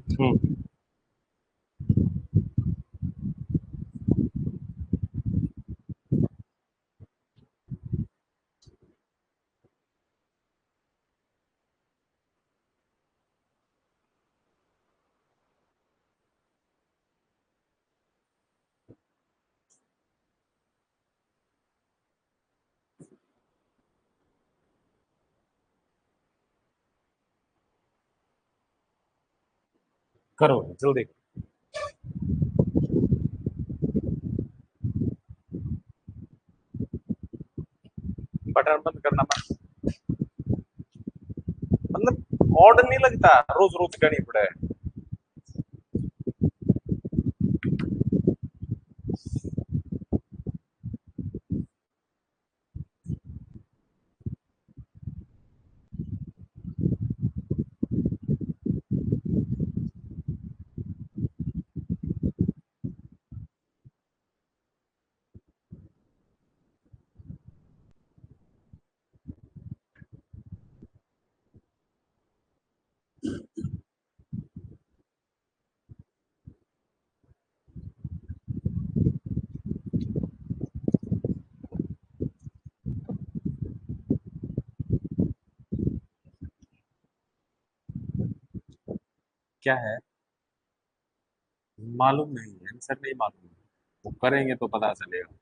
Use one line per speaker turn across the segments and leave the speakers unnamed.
हम्म। करो जल्दी। बटन बंद करना मत। मतलब ऑड नहीं लगता रोज रोज करनी पड़े। क्या है? मालूम नहीं, आंसर नहीं मालूम। वो करेंगे तो पता चलेगा।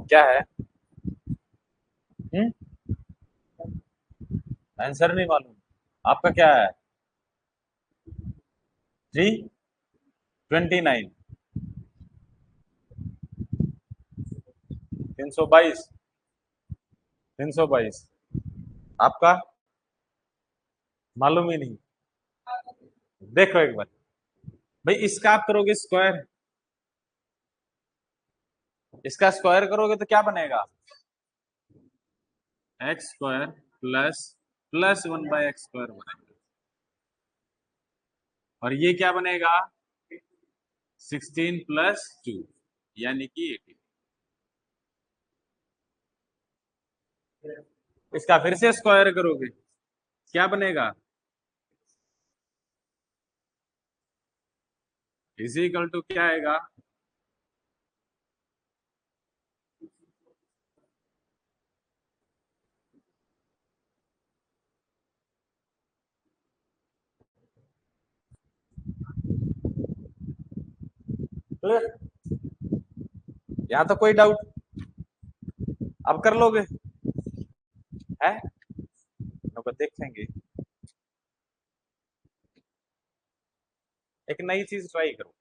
क्या है? हम्म। आंसर नहीं मालूम। आपका क्या है? 329। 322। 322। आपका? मालूम ही नहीं। देखो एक बार। भाई इसका आप करोगे स्क्वायर। इसका स्क्वायर करोगे तो क्या बनेगा? X square plus plus 1/x² बनेगा। और ये क्या बनेगा? 16 + 2 यानी कि 18। इसका फिर से स्क्वायर करोगे क्या बनेगा? इज इक्वल टू क्या आएगा? क्लियर? यहाँ तो कोई डाउट? अब कर लोगे? है? तो देखेंगे। एक नई चीज ट्राई करो।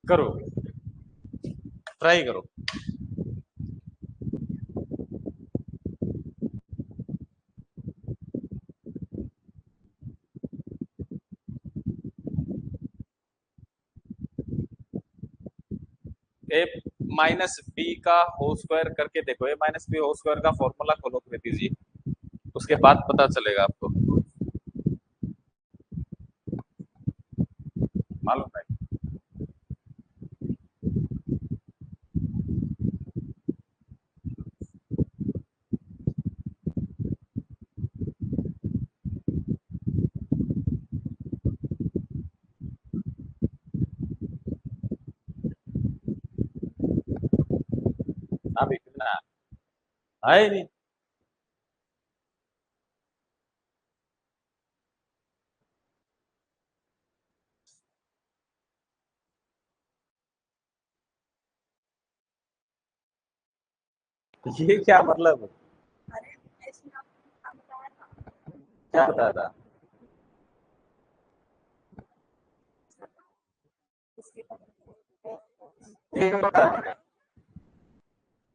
करो, ट्राई करो। ए -b का होल स्क्वायर करके देखो। A-b होल स्क्वायर का फॉर्मूला खोलो प्रीति जी। उसके बाद पता चलेगा आपको। मालूम है? ना भी कितना है ही नहीं। ये क्या मतलब, क्या बताया था? ये बताया,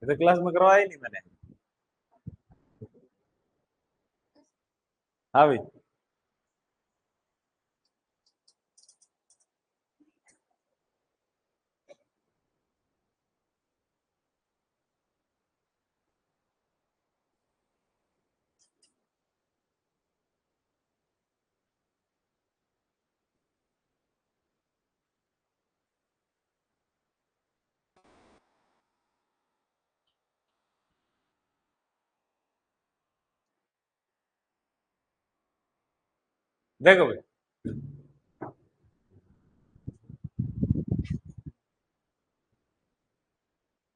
ये तो क्लास में करवाया ही नहीं मैंने। हाँ भाई। देखो भाई,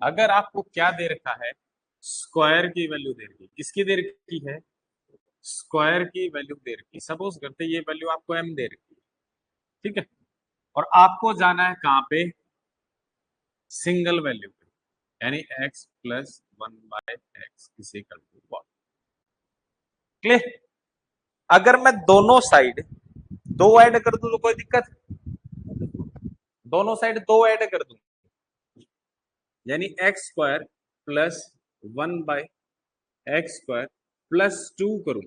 अगर आपको क्या दे रखा है, स्क्वायर की वैल्यू दे रखी है, किसकी दे रखी है, स्क्वायर की वैल्यू दे रखी है। सपोज करते हैं ये वैल्यू आपको m दे रखी है, ठीक है, और आपको जाना है कहाँ पे, सिंगल वैल्यू पे, यानी x plus one by X is equal to 1। Clear? अगर मैं दोनों साइड दो ऐड कर दूं तो कोई दिक्कत, दोनों साइड दो ऐड कर दूं, यानी x square plus one by x square plus to करूं,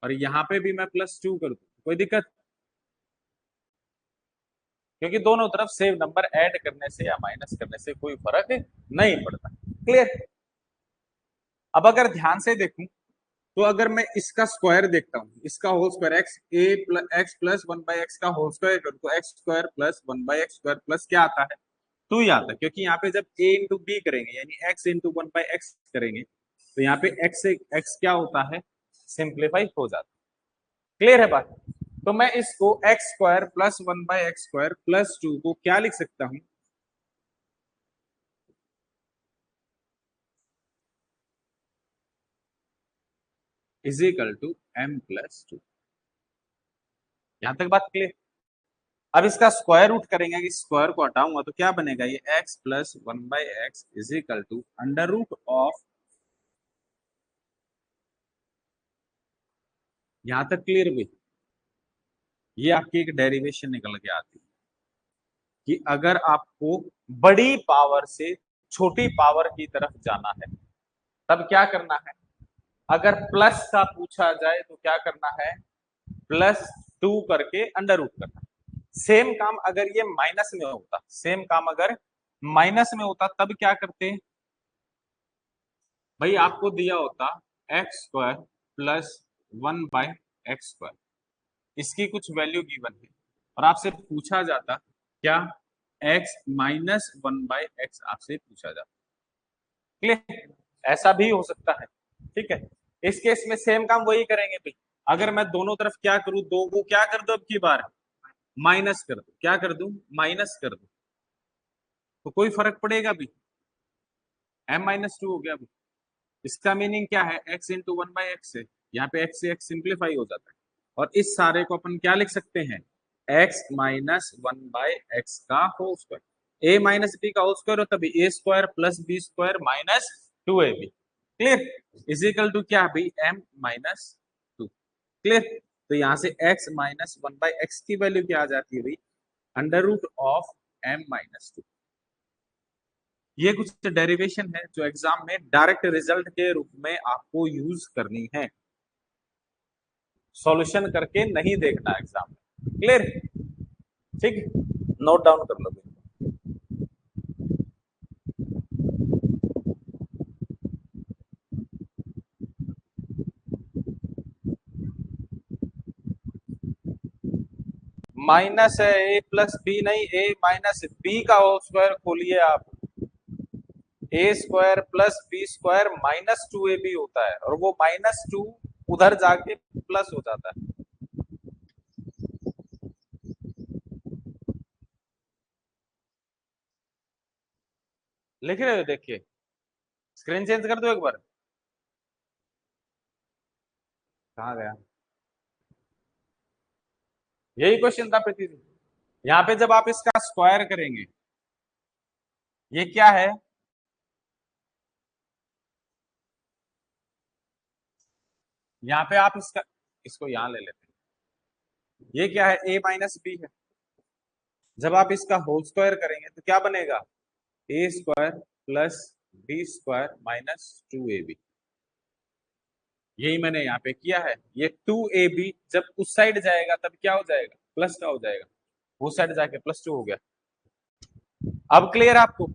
और यहां पे भी मैं प्लस टू कर दूं, कोई दिक्कत? क्योंकि दोनों तरफ सेम नंबर ऐड करने से या माइनस करने से कोई फर्क नहीं पड़ता। क्लियर? अब अगर ध्यान से देखूं, तो अगर मैं इसका स्क्वायर देखता हूं, इसका whole square X plus one by x का होल स्क्वायर करूं, तो X square plus one by X square plus क्या आता है, टू ही आता है। क्योंकि यहाँ पे जब ए इंटू बी करेंगे, यानी x into one by x करेंगे, तो यहाँ पे एक्स से एक्स क्या होता है, सिंप्लीफाई हो जाता है। क्लियर है बात? तो मैं इसको X square plus one by X square plus two को क्या लिख सकता हूं, is equal to M plus two. यहां तक बात क्लियर? अब इसका स्क्वायर रूट करेंगे, कि स्क्वायर को हटाऊंगा तो क्या बनेगा, ये x plus one by X is equal to under root of, यहां तक क्लियर हुई? ये आपकी एक डेरिवेशन निकल के आती है कि अगर आपको बड़ी पावर से छोटी पावर की तरफ जाना है, तब क्या करना है, अगर प्लस का पूछा जाए तो क्या करना है, प्लस टू करके अंडर रूट करना। सेम काम अगर ये माइनस में होता, सेम काम अगर माइनस में होता, तब क्या करते, भाई आपको दिया होता x square plus one by x square, इसकी कुछ वैल्यू गिवन है, और आपसे पूछा जाता क्या, x minus one by x आपसे पूछा जाता। क्लियर? ऐसा भी हो सकता है, ठीक है। इस केस में सेम काम वही करेंगे भाई, अगर मैं दोनों तरफ क्या करूं, दो को क्या कर दो, अब की बार माइनस कर दो, क्या कर दूं, माइनस कर दो, तो कोई फर्क पड़ेगा भी, एम माइनस टू हो गया भी। इसका मीनिंग क्या है, x into one by x है, यहाँ पे x से x सिंप्लीफाई हो जाता है, और इस सारे को अपन क्या लिख सकते हैं, x minus one by x का whole square, a minus B का होल स्क्वायर हो तभी a square plus B square minus two A B. Clear? Is equal to क्या भी, m माइनस टू। क्लियर? तो यहाँ से x minus one by x की वैल्यू क्या आ जाती है भाई, under root of m minus two. ये कुछ डेरिवेशन है जो एग्जाम में डायरेक्ट रिजल्ट के रूप में आपको यूज करनी है, सॉल्यूशन करके नहीं देखना एग्जाम में। क्लियर? ठीक, नोट डाउन कर लो। माइनस है ए प्लस बी, नहीं ए माइनस बी का होल स्क्वायर खोलिए आप, A square plus B square minus two A B होता है, और वो माइनस टू उधर जाके प्लस हो जाता है। लिख रहे हो, देखिए, स्क्रीन चेंज कर दो एक बार। कहाँ गया, यही क्वेश्चन था प्रीति जी। यहाँ पे जब आप इसका स्क्वायर करेंगे, ये क्या है, यहाँ पे आप इसको यहाँ ले लेते हैं, ये क्या है, a माइनस बी है। जब आप इसका होल स्क्वायर करेंगे तो क्या बनेगा, A square plus B square minus 2ab। यही मैंने यहाँ पे किया है। ये 2ab जब उस साइड जाएगा तब क्या हो जाएगा, प्लस का हो जाएगा, उस साइड जाके +2 हो गया। अब क्लियर आपको?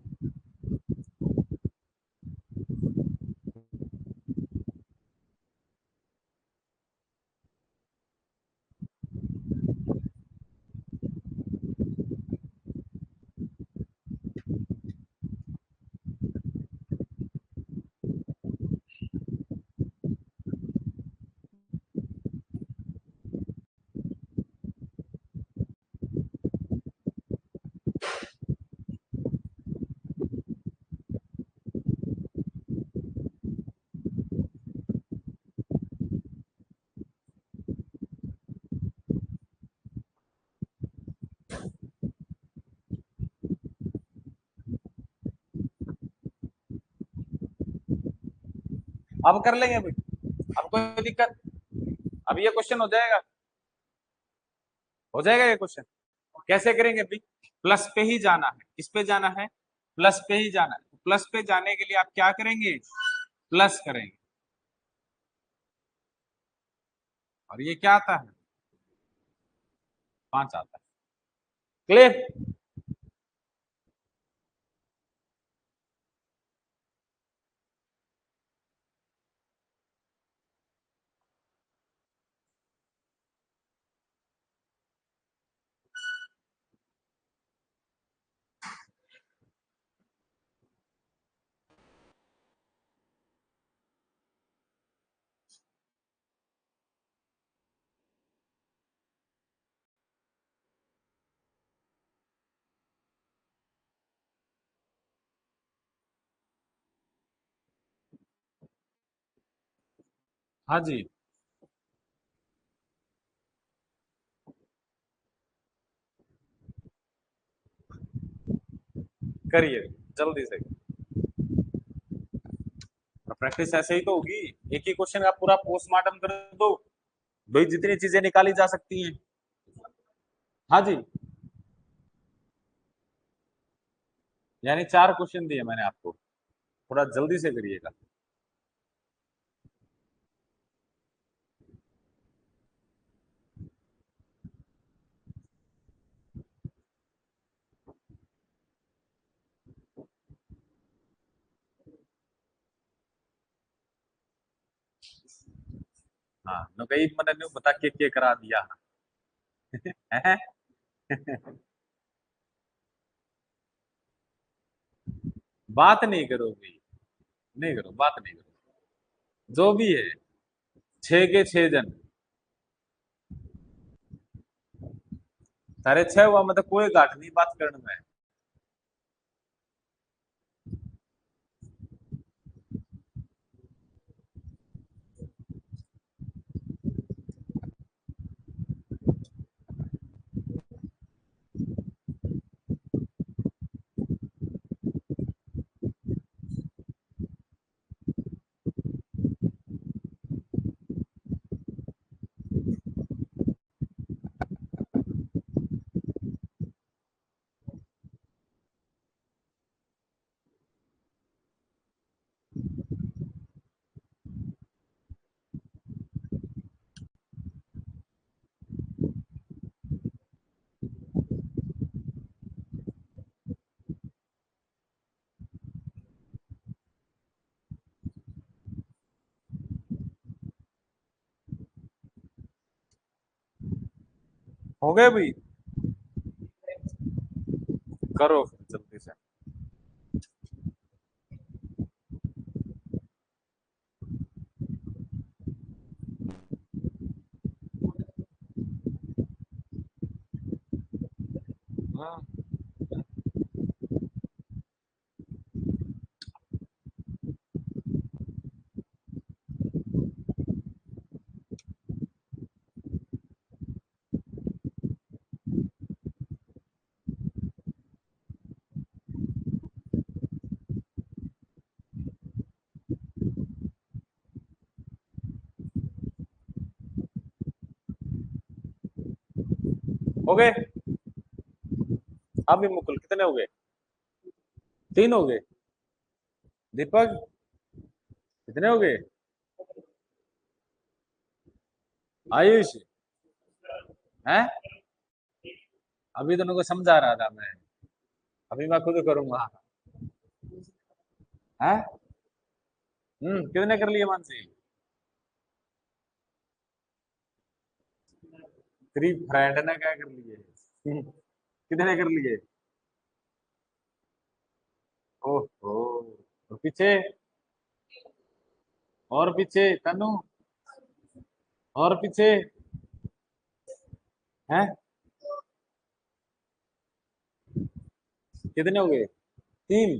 अब कर लेंगे भाई, अब कोई दिक्कत? अब ये क्वेश्चन हो जाएगा, हो जाएगा ये क्वेश्चन। कैसे करेंगे भाई, प्लस पे ही जाना है, किस पे जाना है, प्लस पे ही जाना है। प्लस पे जाने के लिए आप क्या करेंगे, प्लस करेंगे। और ये क्या आता है, 5 आता है। क्लियर? हाँ जी, करिए जल्दी से। प्रैक्टिस ऐसे ही तो होगी, एक ही क्वेश्चन का पूरा पोस्टमार्टम कर दो भाई, जितनी चीजें निकाली जा सकती हैं। हाँ जी, यानी 4 क्वेश्चन दिए मैंने आपको, थोड़ा जल्दी से करिएगा। हाँ, न कई मैंने न्यू बता के करा दिया है। बात नहीं करो भाई, नहीं करो, बात नहीं करो, जो भी है। 6 के 6 जन, 6.5 हुआ मतलब कोई घाट नहीं बात करने में। हो गए भाई, करो फिर जल्दी से। हाँ, हो गए? अभी मुकुल कितने हो गए? 3 हो गए। दीपक कितने हो गए? आयुष है? अभी दोनों को समझा रहा था मैं, अभी मैं खुद करूंगा। है? कितने कर लिए मानसी? 3 फ्रेंड ने क्या कर लिए? कितने कर लिए? ओहो, और पीछे? और पीछे तनु? और पीछे? हैं? कितने हो गए? 3?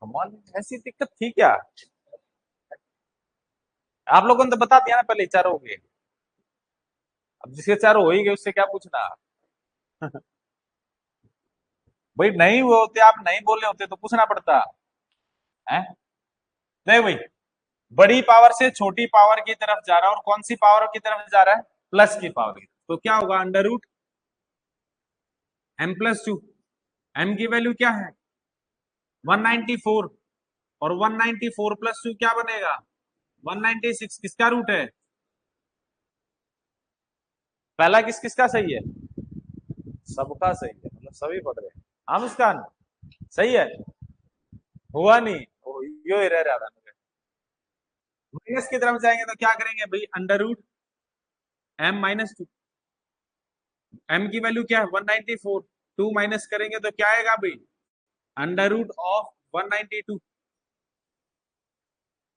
कमाल, ऐसी दिक्कत थी क्या? आप लोगों ने तो बता दिया ना पहले, 4 हो गए। अब जिसके 4 हो ही गए उससे क्या पूछना? भाई नहीं हुए होते, आप नहीं बोले होते तो पूछना पड़ता है। नहीं भाई, बड़ी पावर से छोटी पावर की तरफ जा रहा है, और कौन सी पावर की तरफ जा रहा है? प्लस की पावर की। तो क्या होगा? Under root m+2। m की वैल्यू क्या है? 194। और 194 + 2 क्या बनेगा? 196। किसका रूट है? पहला किस किसका सही है? सबका सही है, मतलब सभी पढ़ रहे हैं। हाँ मुस्कान, सही है। हुआ नहीं, यो ही रह रहा था मुझे। माइनस की तरफ जाएंगे तो क्या करेंगे भाई? Under root m-2। m की वैल्यू क्या है? 194। 2 माइनस करेंगे तो क्या आएगा भाई? Under root of 192।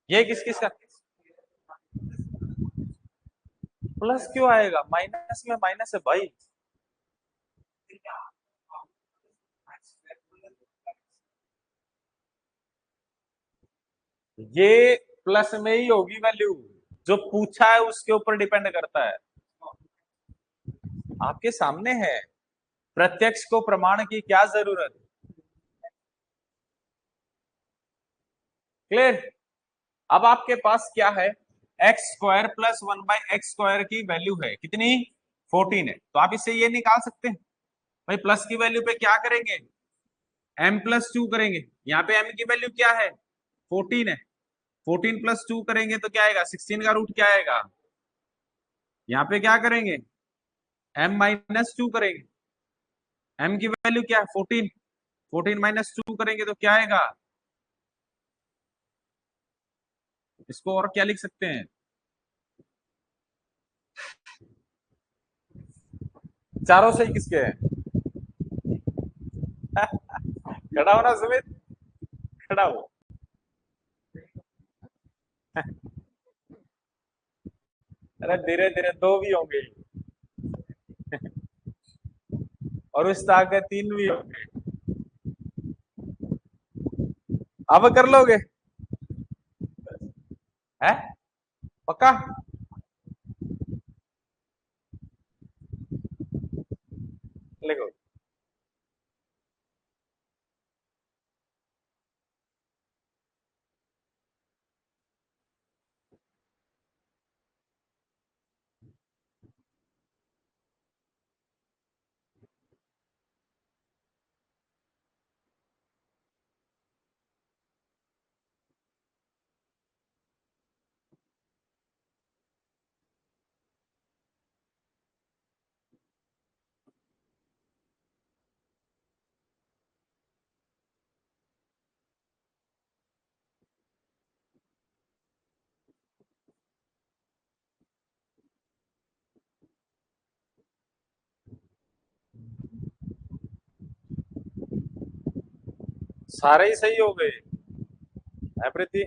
ये किस किस का? प्लस क्यों आएगा? माइनस में माइनस है भाई। ये प्लस में ही होगी वैल्यू, जो पूछा है उसके ऊपर डिपेंड करता है। आपके सामने है, प्रत्यक्ष को प्रमाण की क्या जरूरत? क्लियर? अब आपके पास क्या है? x² + 1/x² की वैल्यू है कितनी? 14 है। तो आप इससे ये निकाल सकते हैं भाई, प्लस की वैल्यू पे क्या करेंगे? m+2 करेंगे। यहाँ पे m की वैल्यू क्या है? 14 है। 14 + 2 करेंगे तो क्या आएगा? 16 का रूट क्या आएगा? यहाँ पे क्या करेंगे? m-2 करेंगे। m की वैल्यू क्या है? 14। 14 - 2 करेंगे तो क्या आएगा? इसको और क्या लिख सकते हैं? चारों सही किसके हैं? खड़ा हो ना सुमित, खड़ा हो। अरे धीरे धीरे 2 भी होंगे, और उस के 3 भी होंगे। अब कर लोगे? है? पक्का? लिखो। सारे ही सही हो गए, है प्रीति?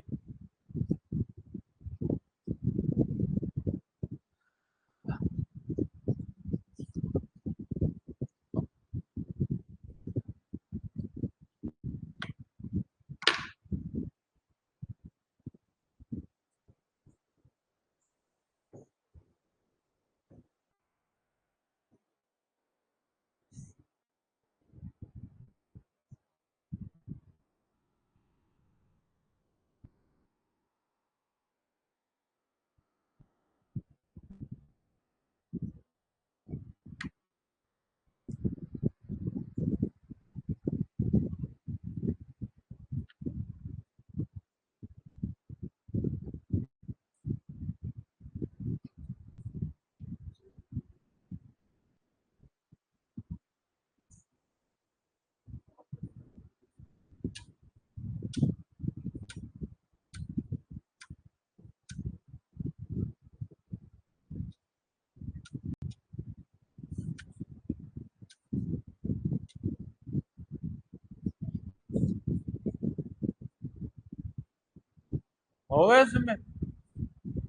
हो गए इसमें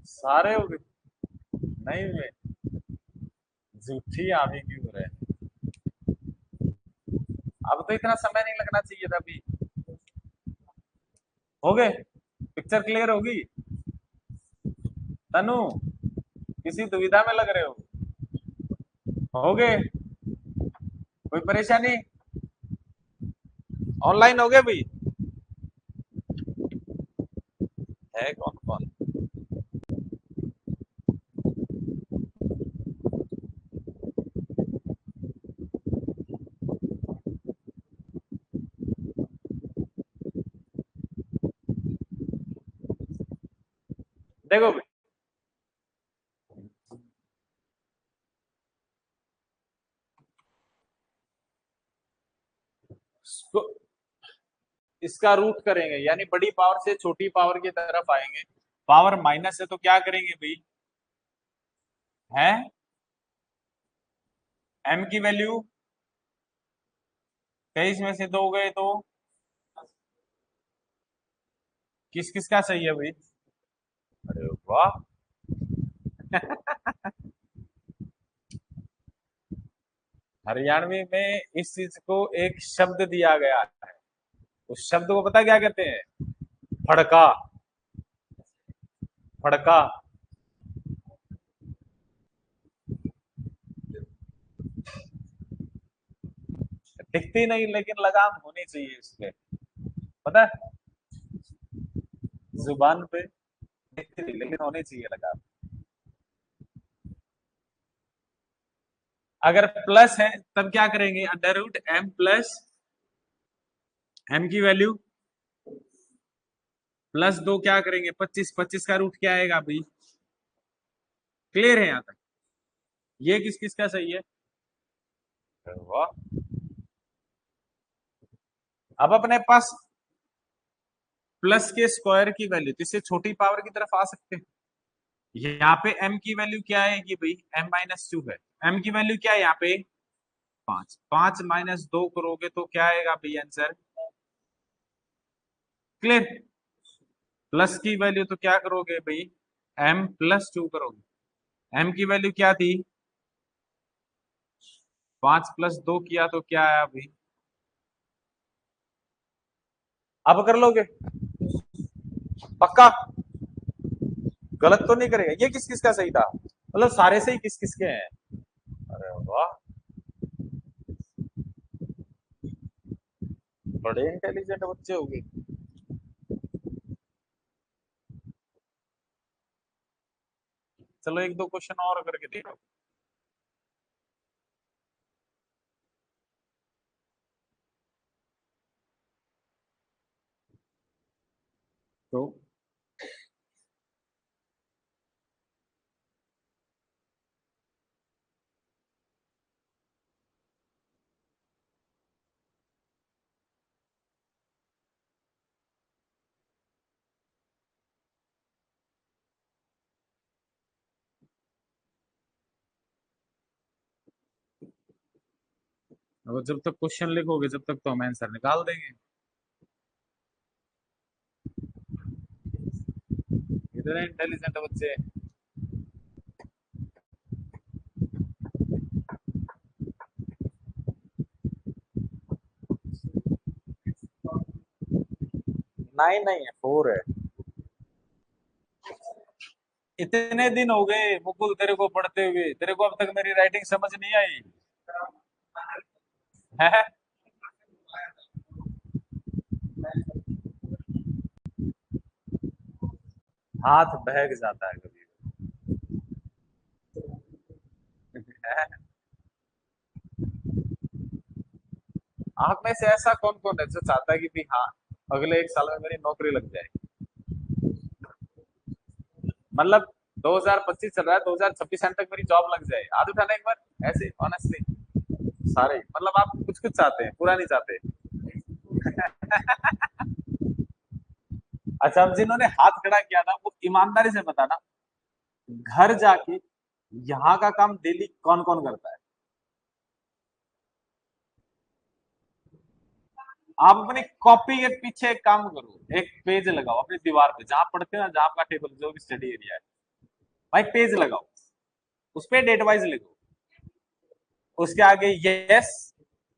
सारे हो गए। नहीं हुए। झूठी आवी क्यों हो रहे हैं। अब तो इतना समय नहीं लगना चाहिए था अभी। हो गए। पिक्चर क्लियर होगी। तनु किसी दुविधा में लग रहे हो गए। कोई परेशानी। ऑनलाइन हो गए भाई। है कौन कौन। देखो भाई। इसको इसका रूट करेंगे यानी बड़ी पावर से छोटी पावर की तरफ आएंगे। पावर माइनस है तो क्या करेंगे भाई। है एम की वैल्यू 23 में से 2 गए तो किस किस का सही है भाई। अरे वाह। हरियाणवी में इस चीज को एक शब्द दिया गया है। उस शब्द को पता क्या कहते हैं। फड़का। फड़का। दिखती नहीं लेकिन लगाम होनी चाहिए इसमें। पता है। जुबान पे दिखती नहीं लेकिन होनी चाहिए लगाम। अगर प्लस है तब क्या करेंगे under root M plus M की वैल्यू +2 क्या करेंगे 25। 25 का रूट क्या आएगा भाई। क्लियर है यहाँ तक। ये किस किस का सही है। वाह। अब अपने पास प्लस के स्क्वायर की वैल्यू तो इससे छोटी पावर की तरफ आ सकते हैं। यहाँ पे m की वैल्यू क्या आएगी भाई m-2 है। m की वैल्यू क्या है यहाँ पे 5। 5 -2 करोगे तो क्या आएगा भाई आंसर। क्लियर। प्लस की वैल्यू तो क्या करोगे भाई m+2 करोगे। m की वैल्यू क्या थी 5 + 2 किया तो क्या आया भाई। अब कर लोगे पक्का। गलत तो नहीं करेगा। ये किस किस का सही था मतलब सारे से ही किस किस के हैं। अरे वाह। बड़े इंटेलिजेंट बच्चे हो गए। चलो एक दो क्वेश्चन और करके देखो। तो अब जब तक क्वेश्चन लिखोगे जब तक तो हम आंसर निकाल देंगे। इतने इंटेलिजेंट बच्चे। नाइन नहीं है 4 है। इतने दिन हो गए मुकुल तेरे को पढ़ते हुए तेरे को अब तक मेरी राइटिंग समझ नहीं आई है। हाथ बहक जाता है कभी। है? आप में से ऐसा कौन कौन है जो चाहता है कि भी हाँ अगले 1 साल में मेरी नौकरी लग जाए। मतलब 2025 चल रहा है 2026 एंड तक मेरी जॉब लग जाए हाथ उठाना एक बार ऐसे ऑनेस्टली। सारे मतलब आप कुछ कुछ चाहते हैं पूरा नहीं चाहते। अच्छा अब जिन्होंने हाथ खड़ा किया ना वो ईमानदारी से बताना घर जाके यहाँ का काम डेली कौन कौन करता है। आप अपनी कॉपी के पीछे एक काम करो, एक पेज लगाओ अपनी दीवार पे, जहां पढ़ते हो ना, जहां आपका टेबल जो भी स्टडी एरिया है, भाई पेज लगाओ, उस पे डेट वाइज लिखो, उसके आगे यस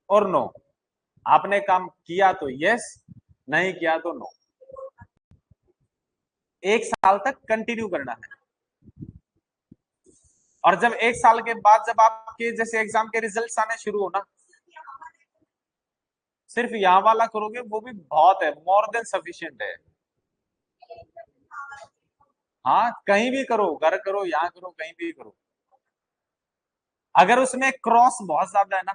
और नो। आपने काम किया तो यस, नहीं किया तो नो। 1 साल तक कंटिन्यू करना है। और जब 1 साल के बाद जब आपके जैसे एग्जाम के रिजल्ट्स आने शुरू हो ना, सिर्फ यहाँ वाला करोगे वो भी बहुत है, मोर देन सफिशियंट है। हाँ, कहीं भी करो, घर करो, यहाँ करो, कहीं भी करो। अगर उसमें क्रॉस बहुत ज्यादा है ना,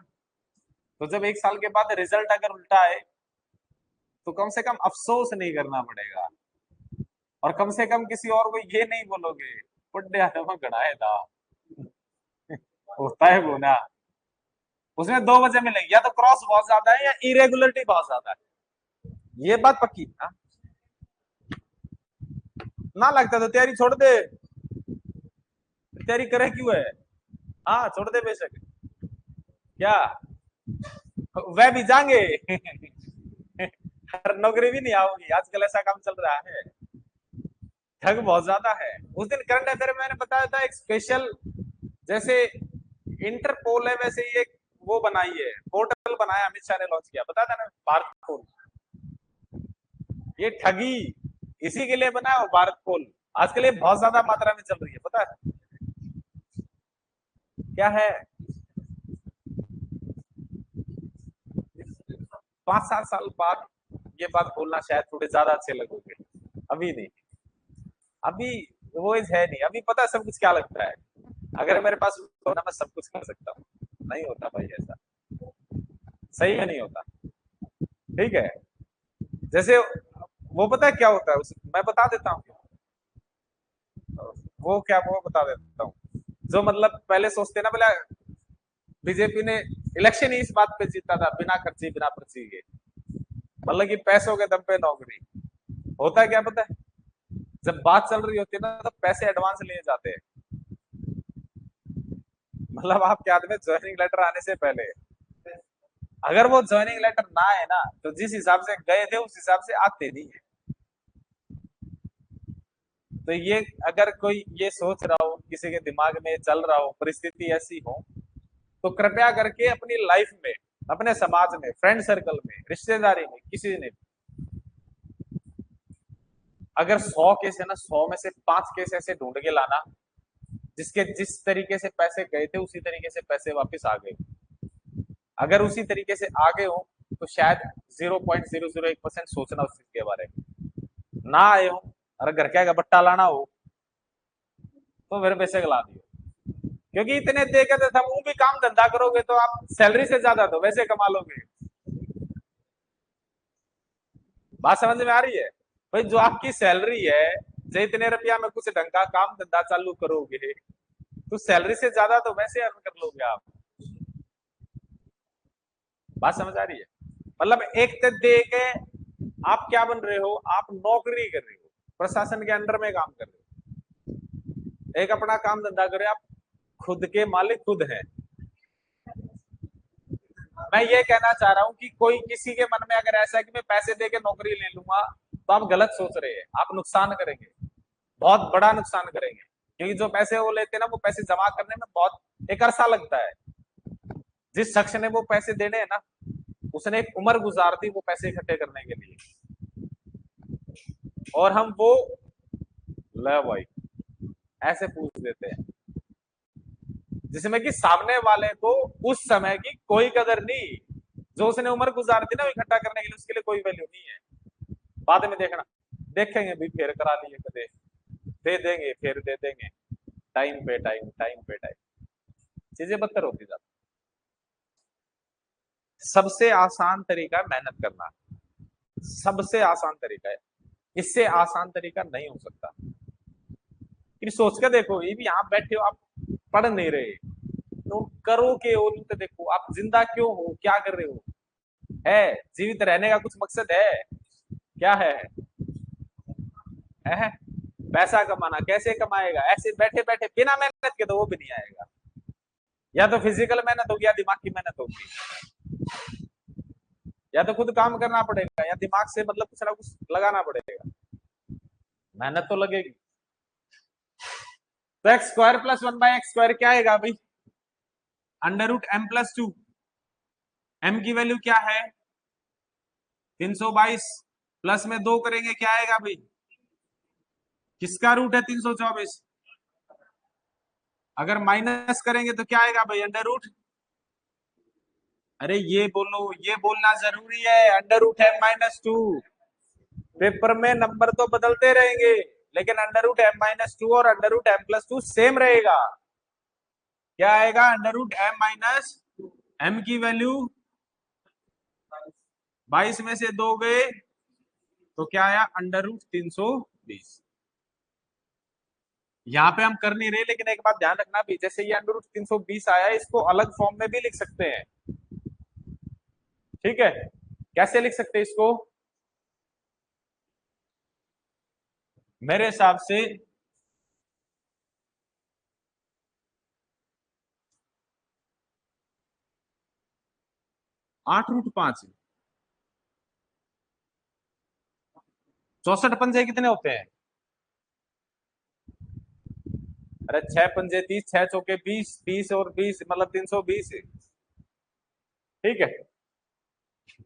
तो जब 1 साल के बाद रिजल्ट अगर उल्टा है, तो कम से कम अफसोस नहीं करना पड़ेगा, और कम से कम किसी और को ये नहीं बोलोगे पुड्डे आदम गड़ाए था। होता है वो ना, उसमें 2 वजह मिलेंगी, या तो क्रॉस बहुत ज्यादा है या इरेगुलरिटी बहुत ज्यादा है। ये बात पक्की है ना, लगता तो तैयारी छोड़ दे, तैयारी करे क्यों है। हाँ छोड़ दे बेशक, क्या वह भी जाएंगे। हर नौकरी भी नहीं आओगी, आजकल ऐसा काम चल रहा है, ठग बहुत ज्यादा है। उस दिन करंट अफेयर में मैंने बताया था, एक स्पेशल जैसे इंटरपोल है वैसे ही एक वो बनाई है, पोर्टल बनाया, अमित शाह ने लॉन्च किया, बताया था ना, भारत पोल। ये ठगी इसी के लिए बनाया हो, भारत पोल। आजकल ये बहुत ज्यादा मात्रा में चल रही है, पता है क्या है। 5-7 साल बाद ये बात बोलना शायद थोड़े ज्यादा अच्छे लगोगे, अभी नहीं। अभी वो इज है नहीं, अभी पता है सब कुछ क्या लगता है। अगर मेरे पास होना मैं सब कुछ कर सकता हूँ, नहीं होता भाई ऐसा, सही में नहीं होता। ठीक है, जैसे वो पता है क्या होता है मैं बता देता हूँ, वो क्या वो बता देता हूँ। जो मतलब पहले सोचते ना, बोला बीजेपी ने इलेक्शन ही इस बात पे जीता था, बिना खर्ची बिना पर्ची के, मतलब कि पैसों के दम पे नौकरी। होता क्या पता है, जब बात चल रही होती है ना, तो पैसे एडवांस लिए जाते हैं। मतलब आपके हाथ में ज्वाइनिंग लेटर आने से पहले, अगर वो ज्वाइनिंग लेटर ना आए ना, तो जिस हिसाब से गए थे उस हिसाब से आते नहीं है। तो ये अगर कोई ये सोच रहा हो, किसी के दिमाग में चल रहा हो, परिस्थिति ऐसी हो, तो कृपया करके अपनी लाइफ में, अपने समाज में, फ्रेंड सर्कल में, रिश्तेदारी में, किसी ने अगर 100 केस है ना, 100 में से 5 केस ऐसे ढूंढ के लाना जिसके जिस तरीके से पैसे गए थे उसी तरीके से पैसे वापस आ गए। अगर उसी तरीके से आ गए हो, तो शायद 0.001% सोचना उस चीज के बारे में। ना आए हो, अगर घर का बट्टा लाना हो, तो फिर पैसे ला दियो, क्योंकि इतने दे के तो वो भी काम धंधा करोगे तो आप सैलरी से ज्यादा तो वैसे कमा लोगे। बात समझ में आ रही है भाई, जो आपकी सैलरी है, जो इतने रुपया में कुछ ढंग का काम धंधा चालू करोगे, तो सैलरी से ज्यादा तो वैसे अर्न कर लोगे आप। बात समझ आ रही है, मतलब एक तो दे के आप क्या बन रहे हो, आप नौकरी कर रहे हो, प्रशासन के अंडर में काम कर रहे हो, एक अपना काम धंधा कर रहे हो, आप खुद के मालिक खुद हैं। मैं ये कहना चाह रहा हूं कि कोई किसी के मन में अगर ऐसा है कि मैं पैसे दे के नौकरी ले लूंगा, तो आप गलत सोच रहे हैं, आप नुकसान करेंगे, बहुत बड़ा नुकसान करेंगे। क्योंकि जो पैसे वो लेते हैं ना, वो पैसे जमा करने में बहुत एक अरसा लगता है। जिस शख्स ने वो पैसे देने हैं ना, उसने एक उम्र गुजार दी वो पैसे इकट्ठे करने के लिए, और हम वो ले भाई ऐसे पूछ देते हैं, जिसमें कि सामने वाले को उस समय की कोई कदर नहीं। जो उसने उम्र गुजार दी ना इकट्ठा करने के लिए, उसके लिए कोई वैल्यू नहीं है। बाद में देखना, देखेंगे भी फिर करा लिए कदे, दे देंगे फिर दे देंगे, टाइम पे टाइम, टाइम पे टाइम, चीजें बदतर होती जाती। सबसे आसान तरीका है मेहनत करना, सबसे आसान तरीका है, इससे आसान तरीका नहीं हो सकता। फिर सोच कर देखो, ये भी यहाँ बैठे हो आप, पढ़ नहीं रहे, तो करो के और तो देखो आप जिंदा क्यों हो, क्या कर रहे हो, है जीवित रहने का कुछ मकसद है, क्या है पैसा कमाना। कैसे कमाएगा, ऐसे बैठे बैठे बिना मेहनत के, तो वो भी नहीं आएगा। या तो फिजिकल मेहनत होगी या दिमाग की मेहनत होगी, या तो खुद काम करना पड़ेगा या दिमाग से मतलब कुछ ना कुछ लगाना पड़ेगा, मेहनत तो लगेगी। तो एक्स स्क्वायर प्लस 1/x² क्या आएगा भाई? √m+2। m की वैल्यू क्या है? 322। प्लस में 2 करेंगे क्या आएगा भाई? किसका रूट है 324? अगर माइनस करेंगे तो क्या आएगा भाई? Under root. अरे ये बोलो, ये बोलना जरूरी है, √m-2। पेपर में नंबर तो बदलते रहेंगे, लेकिन √m-2 और √m+2 सेम रहेगा। क्या आएगा? √m-m की वैल्यू 22 में से 2 गए तो क्या आया? √320। यहाँ पे हम कर नहीं रहे, लेकिन एक बात ध्यान रखना भी, जैसे ये √320 आया है, इसको अलग फॉर्म में भी लिख सकते हैं। ठीक है, कैसे लिख सकते हैं इसको? मेरे हिसाब से 8√5। 64 पंजे कितने होते हैं? अरे 6 पंजे 30, 6 चौके 20, 30 और 20 मतलब 320। ठीक है,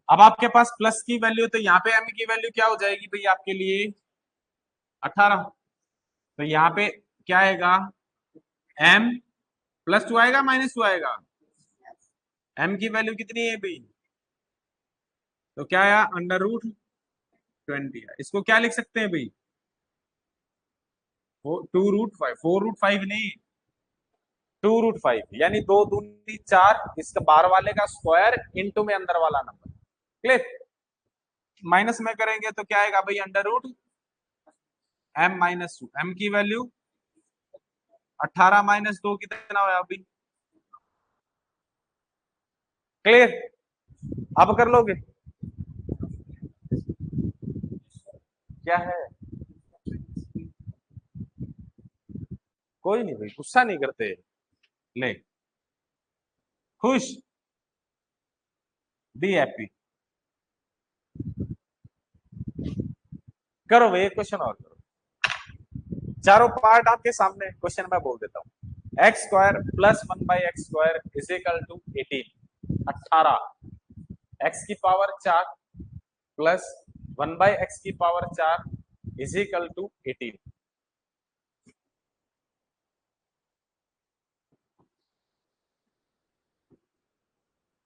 अब आपके पास प्लस की वैल्यू, तो यहाँ पे एम की वैल्यू क्या हो जाएगी भाई आपके लिए? 18। तो यहाँ पे क्या आएगा? m+2 आएगा, -2 आएगा? m की वैल्यू कितनी है भाई? तो क्या आया? √20। इसको क्या लिख सकते हैं भाई? 2√5, 4√5 नहीं, 2√5, यानी 2×2=4, इसका बाहर वाले का स्क्वायर इंटू में अंदर वाला नंबर। क्लियर? माइनस में करेंगे तो क्या आएगा भाई? √m-2। m की वैल्यू 18 -2 कितना हुआ अभी? क्लियर? अब कर लोगे? क्या है? कोई नहीं भाई, गुस्सा नहीं करते। ले, खुश, बी हैप्पी। करो भाई, एक क्वेश्चन और करो। चारों पार्ट आपके सामने, क्वेश्चन मैं बोल देता हूँ। x² plus 1/x² is equal to 18। 18 x की पावर 4 प्लस 1/x की पावर 4 इज इक्वल टू 18।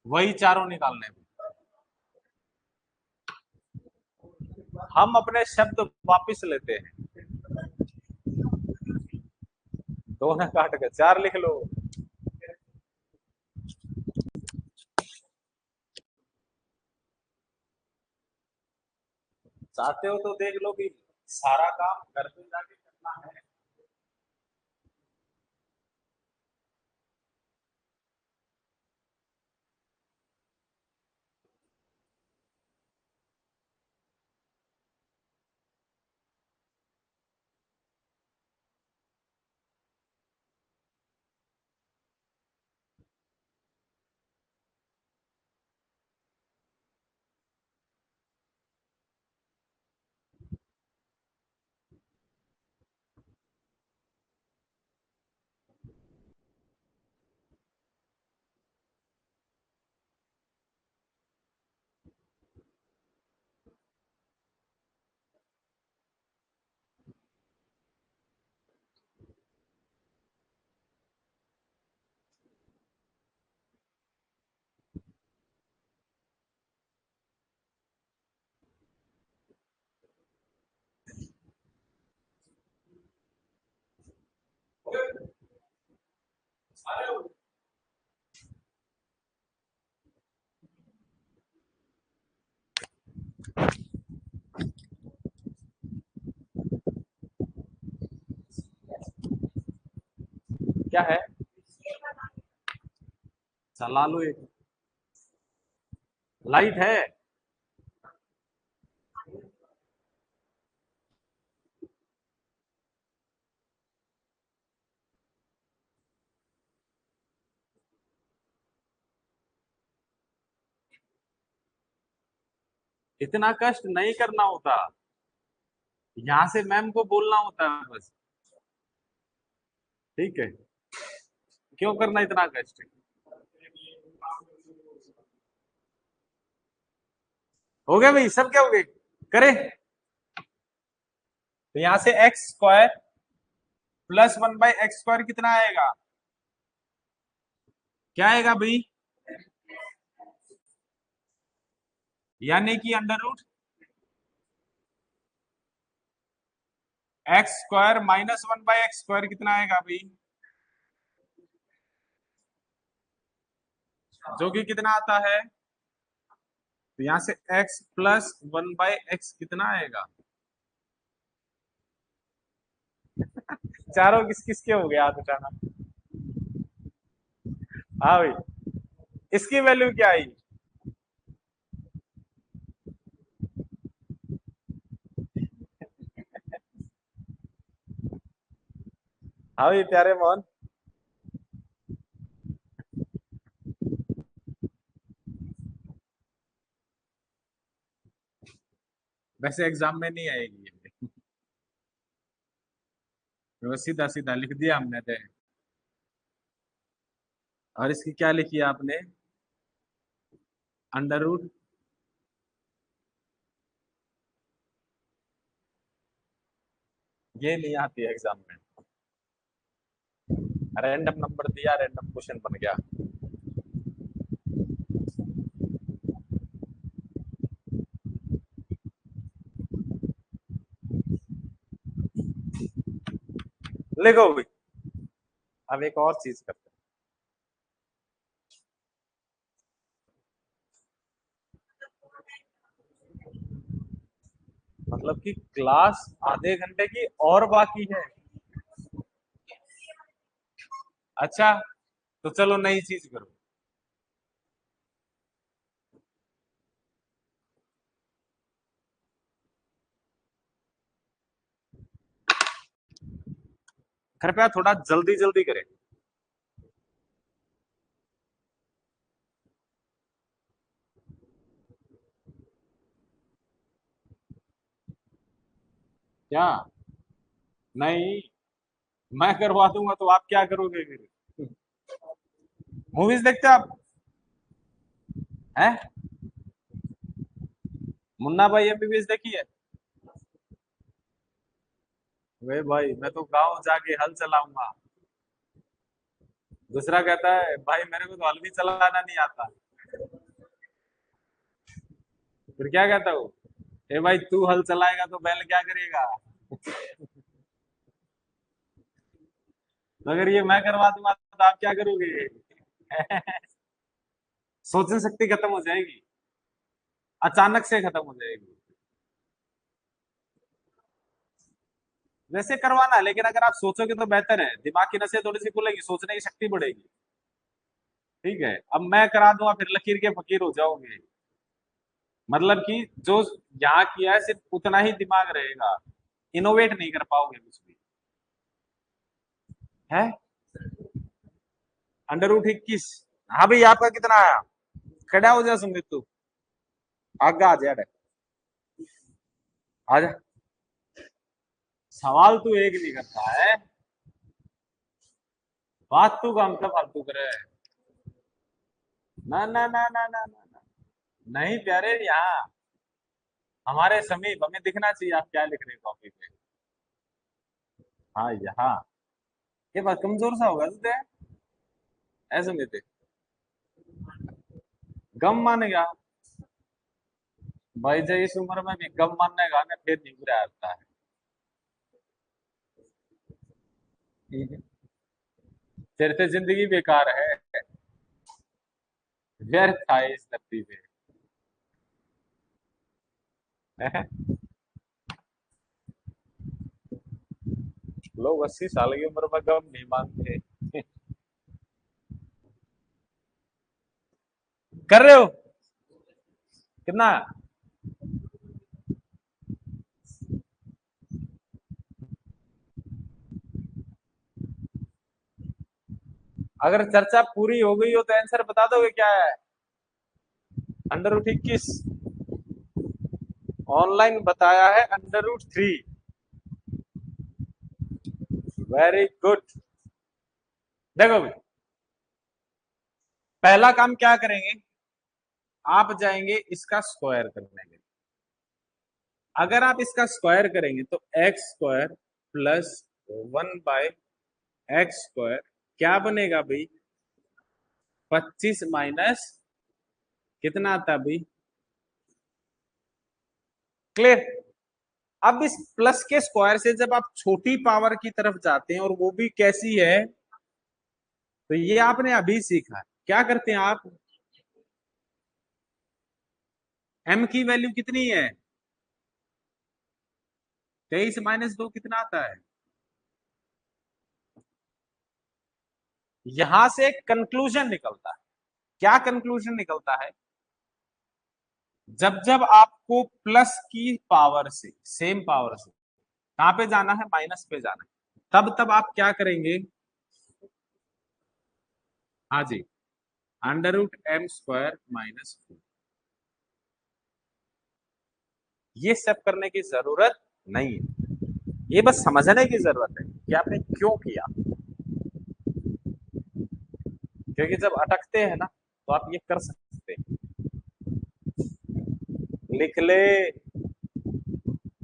वही चारों निकालने हैं। हम अपने शब्द वापिस लेते हैं। दो ना काट के 4 लिख लो। चाहते हो तो देख लो कि सारा काम घर पे जाके करना है। क्या है? चला लो एक। लाइट है? इतना कष्ट नहीं करना होता, यहां से मैम को बोलना होता है बस। ठीक है, क्यों करना इतना कष्ट? हो गया भाई, सब क्या हो गए, करे। तो यहां से एक्स स्क्वायर प्लस 1/x² कितना आएगा? क्या आएगा भाई? यानी कि अंडर रूट x² -1/x² कितना आएगा भाई? जो कि कितना आता है? तो यहां से x प्लस 1/x कितना आएगा? चारों किस किस के हो गया हाथ उठाना। हाँ भाई, इसकी वैल्यू क्या आई? हाँ भाई प्यारे मोहन। वैसे एग्जाम में नहीं आएगी ये, तो सीधा सीधा लिख दिया हमने तो। और इसकी क्या लिखी है आपने? अंडर रूट ये नहीं आती है एग्जाम में। रैंडम नंबर दिया, रैंडम क्वेश्चन बन गया। लिखो भाई। अब एक और चीज करते हैं, मतलब कि क्लास आधे घंटे की और बाकी है। अच्छा, तो चलो नई चीज करो। कृपया थोड़ा जल्दी जल्दी करें। क्या? नहीं, मैं करवा दूंगा तो आप क्या करोगे फिर? मूवीज देखते हो आप? हैं? मुन्ना भाई एमबीबीएस देखी है? वे भाई मैं तो गांव जाके हल चलाऊंगा। दूसरा कहता है भाई मेरे को तो हल भी चलाना नहीं आता। फिर क्या कहता हूँ? ए भाई तू हल चलाएगा तो बैल क्या करेगा? तो अगर ये मैं करवा दूंगा तो आप क्या करोगे? सोचने शक्ति खत्म हो जाएगी, अचानक से खत्म हो जाएगी। वैसे करवाना है, लेकिन अगर आप सोचोगे तो बेहतर है, दिमाग की नसें थोड़ी सी खुलेगी, सोचने की शक्ति बढ़ेगी। ठीक है, अब मैं करा दूंगा फिर लकीर के फकीर हो जाओगे। मतलब कि जो यहाँ किया है सिर्फ उतना ही दिमाग रहेगा, इनोवेट नहीं कर पाओगे कुछ भी। है √21। हाँ भाई आपका कितना आया? खड़ा हो जा सुमित तू, आगे आ जा। आजा। सवाल तू एक नहीं करता है, बात तू काम का फालतू करे। ना ना ना ना ना ना ना। नहीं प्यारे, यहाँ हमारे समीप हमें दिखना चाहिए आप क्या लिख रहे हो कॉपी पे। हाँ यहाँ, ये बात कमजोर सा होगा तुझे, ऐसे में थे गम मानेगा। भाई जो इस उम्र में भी गम मानने का ना फिर नहीं बुरा आता है। तेरे से जिंदगी बेकार है, व्यर्थ था इस धरती पे। लोग 80 साल की उम्र में गम नहीं मानते। कर रहे हो कितना? अगर चर्चा पूरी हो गई हो तो आंसर बता दोगे क्या है? √21। ऑनलाइन बताया है √3। Very good. देखो भाई, पहला काम क्या करेंगे, आप जाएंगे इसका स्क्वायर करने के। अगर आप इसका स्क्वायर करेंगे तो x² प्लस 1/x², क्या बनेगा भाई, 25 माइनस कितना आता भाई, क्लियर। अब इस प्लस के स्क्वायर से जब आप छोटी पावर की तरफ जाते हैं, और वो भी कैसी है, तो ये आपने अभी सीखा है। क्या करते हैं आप, m की वैल्यू कितनी है, 23 माइनस 2 कितना आता है। यहां से एक कंक्लूजन निकलता है। क्या कंक्लूजन निकलता है, जब जब आपको प्लस की पावर से, सेम पावर से कहां पे जाना है, माइनस पे जाना है, तब तब आप क्या करेंगे, हाँ जी, √m² माइनस 2। ये सब करने की जरूरत नहीं है, ये बस समझने की जरूरत है कि आपने क्यों किया। क्योंकि जब अटकते हैं ना, तो आप ये कर सकते हैं, लिख ले,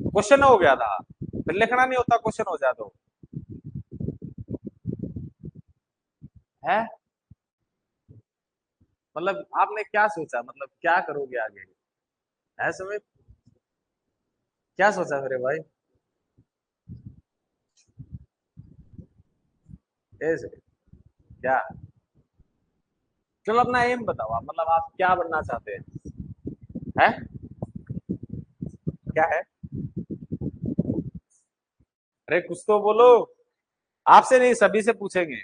क्वेश्चन हो गया था, फिर लिखना नहीं होता, क्वेश्चन हो जाता तो है। मतलब आपने क्या सोचा, मतलब क्या करोगे आगे, है समय, क्या सोचा मेरे भाई, ऐसे क्या, चलो अपना एम बताओ आप, मतलब आप क्या बनना चाहते हैं, है क्या है, अरे कुछ तो बोलो, आपसे नहीं सभी से पूछेंगे,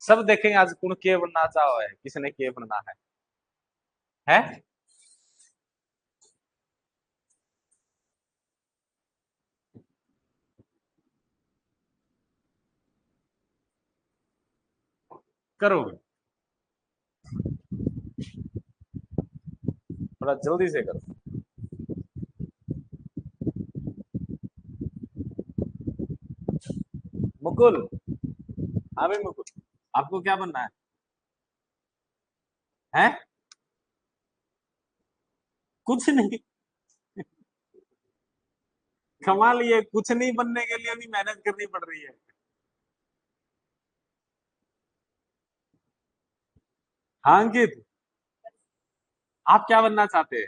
सब देखेंगे आज कौन के बनना चाहो है, किसने के बनना है करोगे, थोड़ा जल्दी से करो। मुकुल, हाँ भाई मुकुल, आपको क्या बनना है कुछ नहीं, कमाल, ये कुछ नहीं बनने के लिए भी मेहनत करनी पड़ रही है। हाँ अंकित, आप क्या बनना चाहते हैं,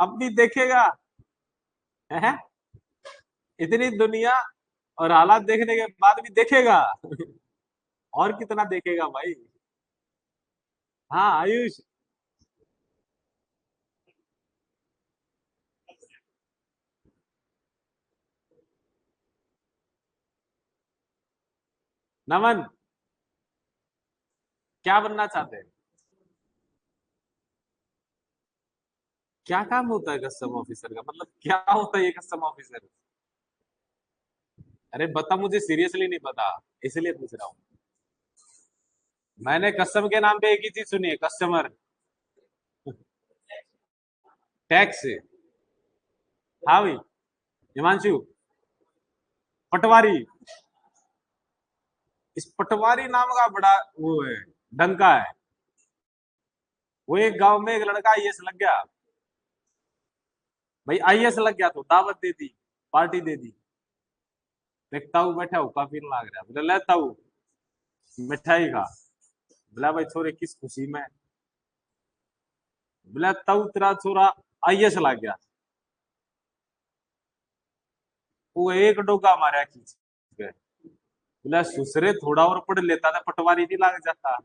अब भी देखेगा, है इतनी दुनिया और हालात देखने के बाद भी देखेगा, और कितना देखेगा भाई। हाँ आयुष, नमन, क्या बनना चाहते हैं, क्या काम होता है कस्टम ऑफिसर का, मतलब क्या होता है ये कस्टम ऑफिसर, अरे बता, मुझे सीरियसली नहीं पता, इसलिए पूछ रहा हूँ। मैंने कस्टम के नाम पे एक ही चीज सुनी है, कस्टमर, टैक्स। हाँ भाई, हिमांशु, पटवारी, इस पटवारी नाम का बड़ा वो है, डंका है। वो एक गांव में एक लड़का आईएएस लग गया, भाई आईएएस लग गया तो दावत दे दी, पार्टी दे दी, देखता हूँ बैठा हूँ, काफी लग रहा है, बोले लेता हूँ मिठाई खा, बोला भाई छोरे किस खुशी में, बोला तऊ तेरा छोरा आईएएस लग गया, वो एक डोगा मारा खींच के, बोला सुसरे थोड़ा और पढ़ लेता था, पटवारी नहीं लग जाता।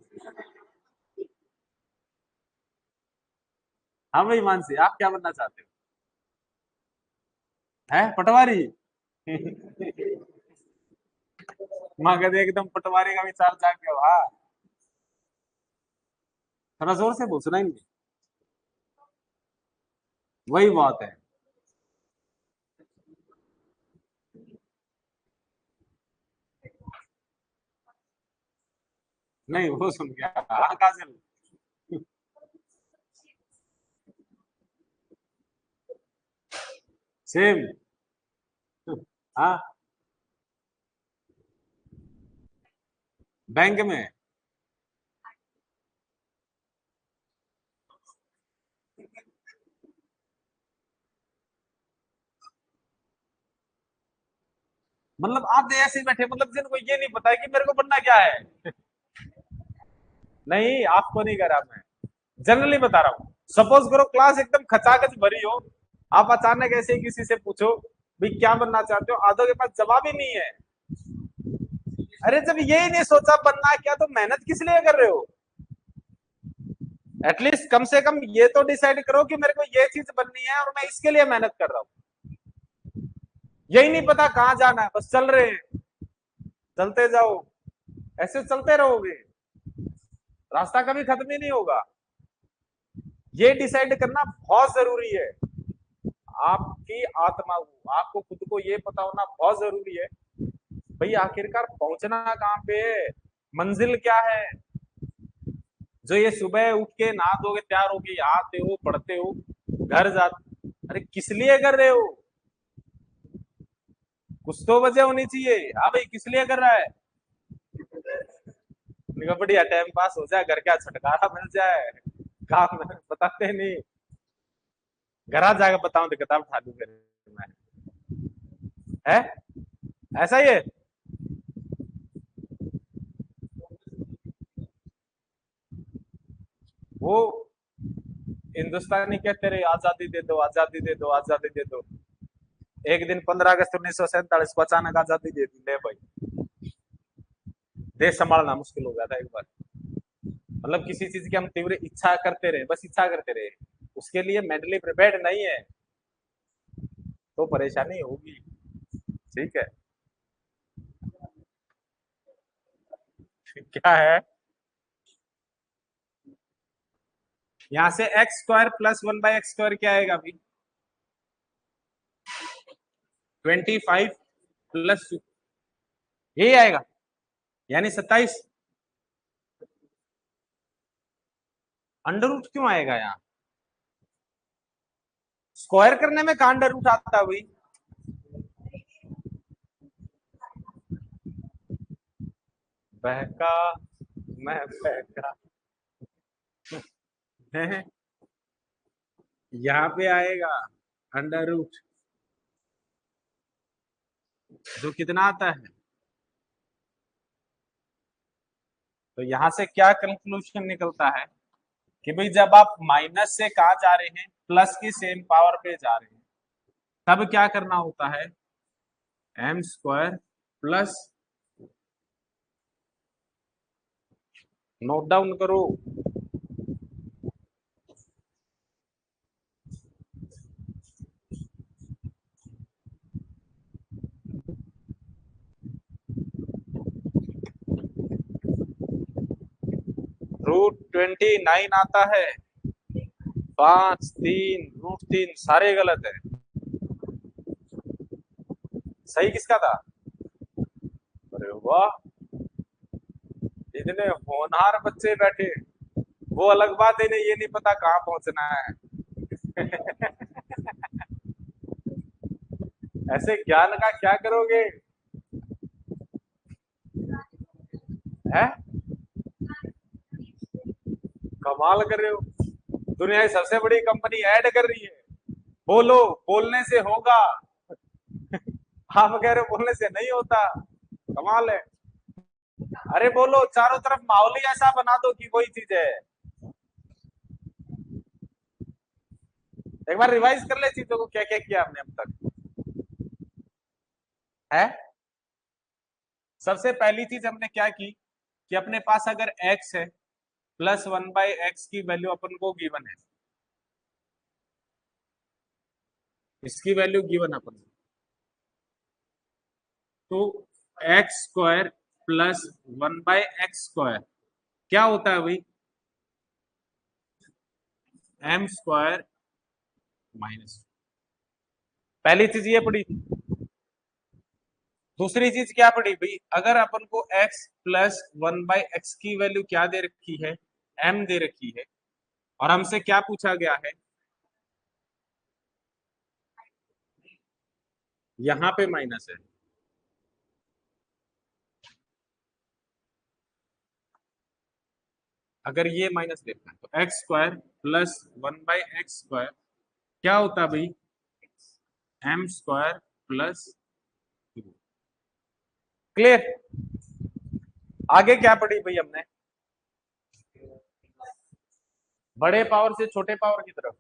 हाँ भाई मानसी, आप क्या बनना चाहते हो, है पटवारी। माँ कहते एकदम पटवारी का विचार जाग गया, हाँ, थोड़ा जोर से बोल, सुना ही नहीं। वही बात है, नहीं वो सुन गया, हाँ काजल, सेम। हाँ, बैंक में। मतलब आप ऐसे ही बैठे, मतलब जिनको ये नहीं पता है कि मेरे को बनना क्या है। नहीं, आपको नहीं कह रहा मैं, जनरली बता रहा हूँ। सपोज करो क्लास एकदम खचाखच भरी हो, आप अचानक ऐसे ही किसी से पूछो भाई क्या बनना चाहते हो, आधो के पास जवाब ही नहीं है। अरे जब यही नहीं सोचा बनना क्या, तो मेहनत किस लिए कर रहे हो? एटलीस्ट कम से कम ये तो डिसाइड करो कि मेरे को ये चीज बननी है और मैं इसके लिए मेहनत कर रहा हूँ। यही नहीं पता कहाँ जाना है, बस चल रहे हैं, चलते जाओ, ऐसे चलते रहोगे, रास्ता कभी खत्म ही नहीं होगा। ये डिसाइड करना बहुत जरूरी है। आपकी आत्मा को, आपको खुद को ये पता होना बहुत जरूरी है भाई आखिरकार पहुंचना कहाँ पे है, मंजिल क्या है। जो ये सुबह उठ के नहा धो के तैयार होके यहाँ आते हो, पढ़ते हो, घर जाते, अरे किस लिए कर रहे हो? कुछ तो वजह होनी चाहिए। हाँ भाई, किस लिए कर रहा है? निका बढ़िया टाइम पास हो जाए, घर क्या छुटकारा मिल जाए, काम बताते नहीं। घर आ जाकर बताऊं तो किताब उठा दूं फिर मैं, है ऐसा ही है। वो हिंदुस्तानी कहते रहे आजादी दे दो, आजादी दे दो, आजादी दे दो। एक दिन 15 अगस्त 1947 को अचानक आजादी दे दी, ले भाई, देश संभालना मुश्किल हो गया था एक बार। मतलब किसी चीज की हम तीव्र इच्छा करते रहे, बस इच्छा करते रहे, उसके लिए मेंटली प्रिपेयर्ड नहीं है, तो परेशानी होगी। ठीक है। क्या है? यहां से x² + 1/x² क्या आएगा अभी? 25 + 2, यही आएगा, यानी 27। अंडर रूट क्यों आएगा यहाँ? स्क्वायर करने में कहां अंडर रूट आता है भाई? बहका, मैं बहका है, यहाँ पे आएगा अंडर रूट, जो कितना आता है। तो यहां से क्या कंक्लूजन निकलता है कि भाई जब आप माइनस से कहा जा रहे हैं, प्लस की सेम पावर पे जा रहे हैं, तब क्या करना होता है? m² प्लस, नोट डाउन करो, √29 आता है। 5 3 √3 सारे गलत है। सही किसका था? अरे वाह, इतने होनहार बच्चे बैठे। वो अलग बात है, इन्हें ये नहीं पता कहाँ पहुंचना है। ऐसे ज्ञान का क्या करोगे? है, कमाल कर रहे हो। दुनिया की सबसे बड़ी कंपनी ऐड कर रही है, बोलो, बोलने से होगा। आप कह रहे हो बोलने से नहीं होता, कमाल है। अरे बोलो, चारों तरफ माहौल ही ऐसा बना दो कि कोई चीज है। एक बार रिवाइज कर ले चीजों को, क्या क्या किया हमने अब तक, है। सबसे पहली चीज हमने क्या की कि अपने पास अगर x है, +1/x की वैल्यू अपन को गिवन है, इसकी वैल्यू गिवन अपन को, तो x² + 1/x² क्या होता है भाई? m² - पहली चीज ये पड़ी। दूसरी चीज क्या पड़ी भाई? अगर अपन को x + 1/x की वैल्यू क्या दे रखी है? m दे रखी है, और हमसे क्या पूछा गया है? यहां पे माइनस है। अगर ये माइनस देखना है तो एक्स स्क्वायर प्लस 1/x² क्या होता है भाई, एम स्क्वायर प्लस 2। क्लियर। आगे क्या पढ़ी भाई हमने, बड़े पावर से छोटे पावर की तरफ।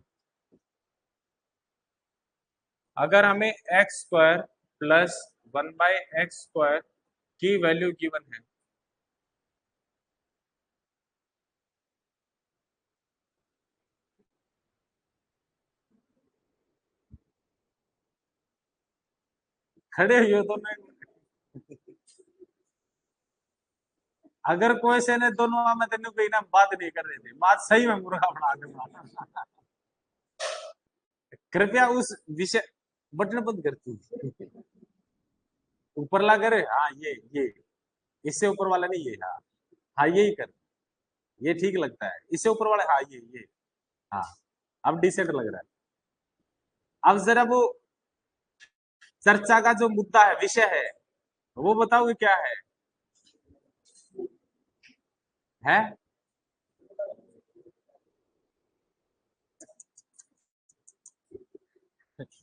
अगर हमें एक्स स्क्वायर प्लस 1/x² की वैल्यू गिवन है, खड़े हुए तो नहीं, अगर कोई से ने दोनों में तेन कोई ना बात नहीं कर रहे थे, बात सही में मुर्गा बना दूंगा। कृपया उस विषय, बटन बंद करती, ऊपर ला करे, हाँ ये इससे ऊपर वाला नहीं, ये हाँ, हाँ यही कर, ये ठीक लगता है, इससे ऊपर वाला, हाँ ये हाँ, अब डिसेंट लग रहा है। अब जरा वो चर्चा का जो मुद्दा है, विषय है, वो बताओगे क्या है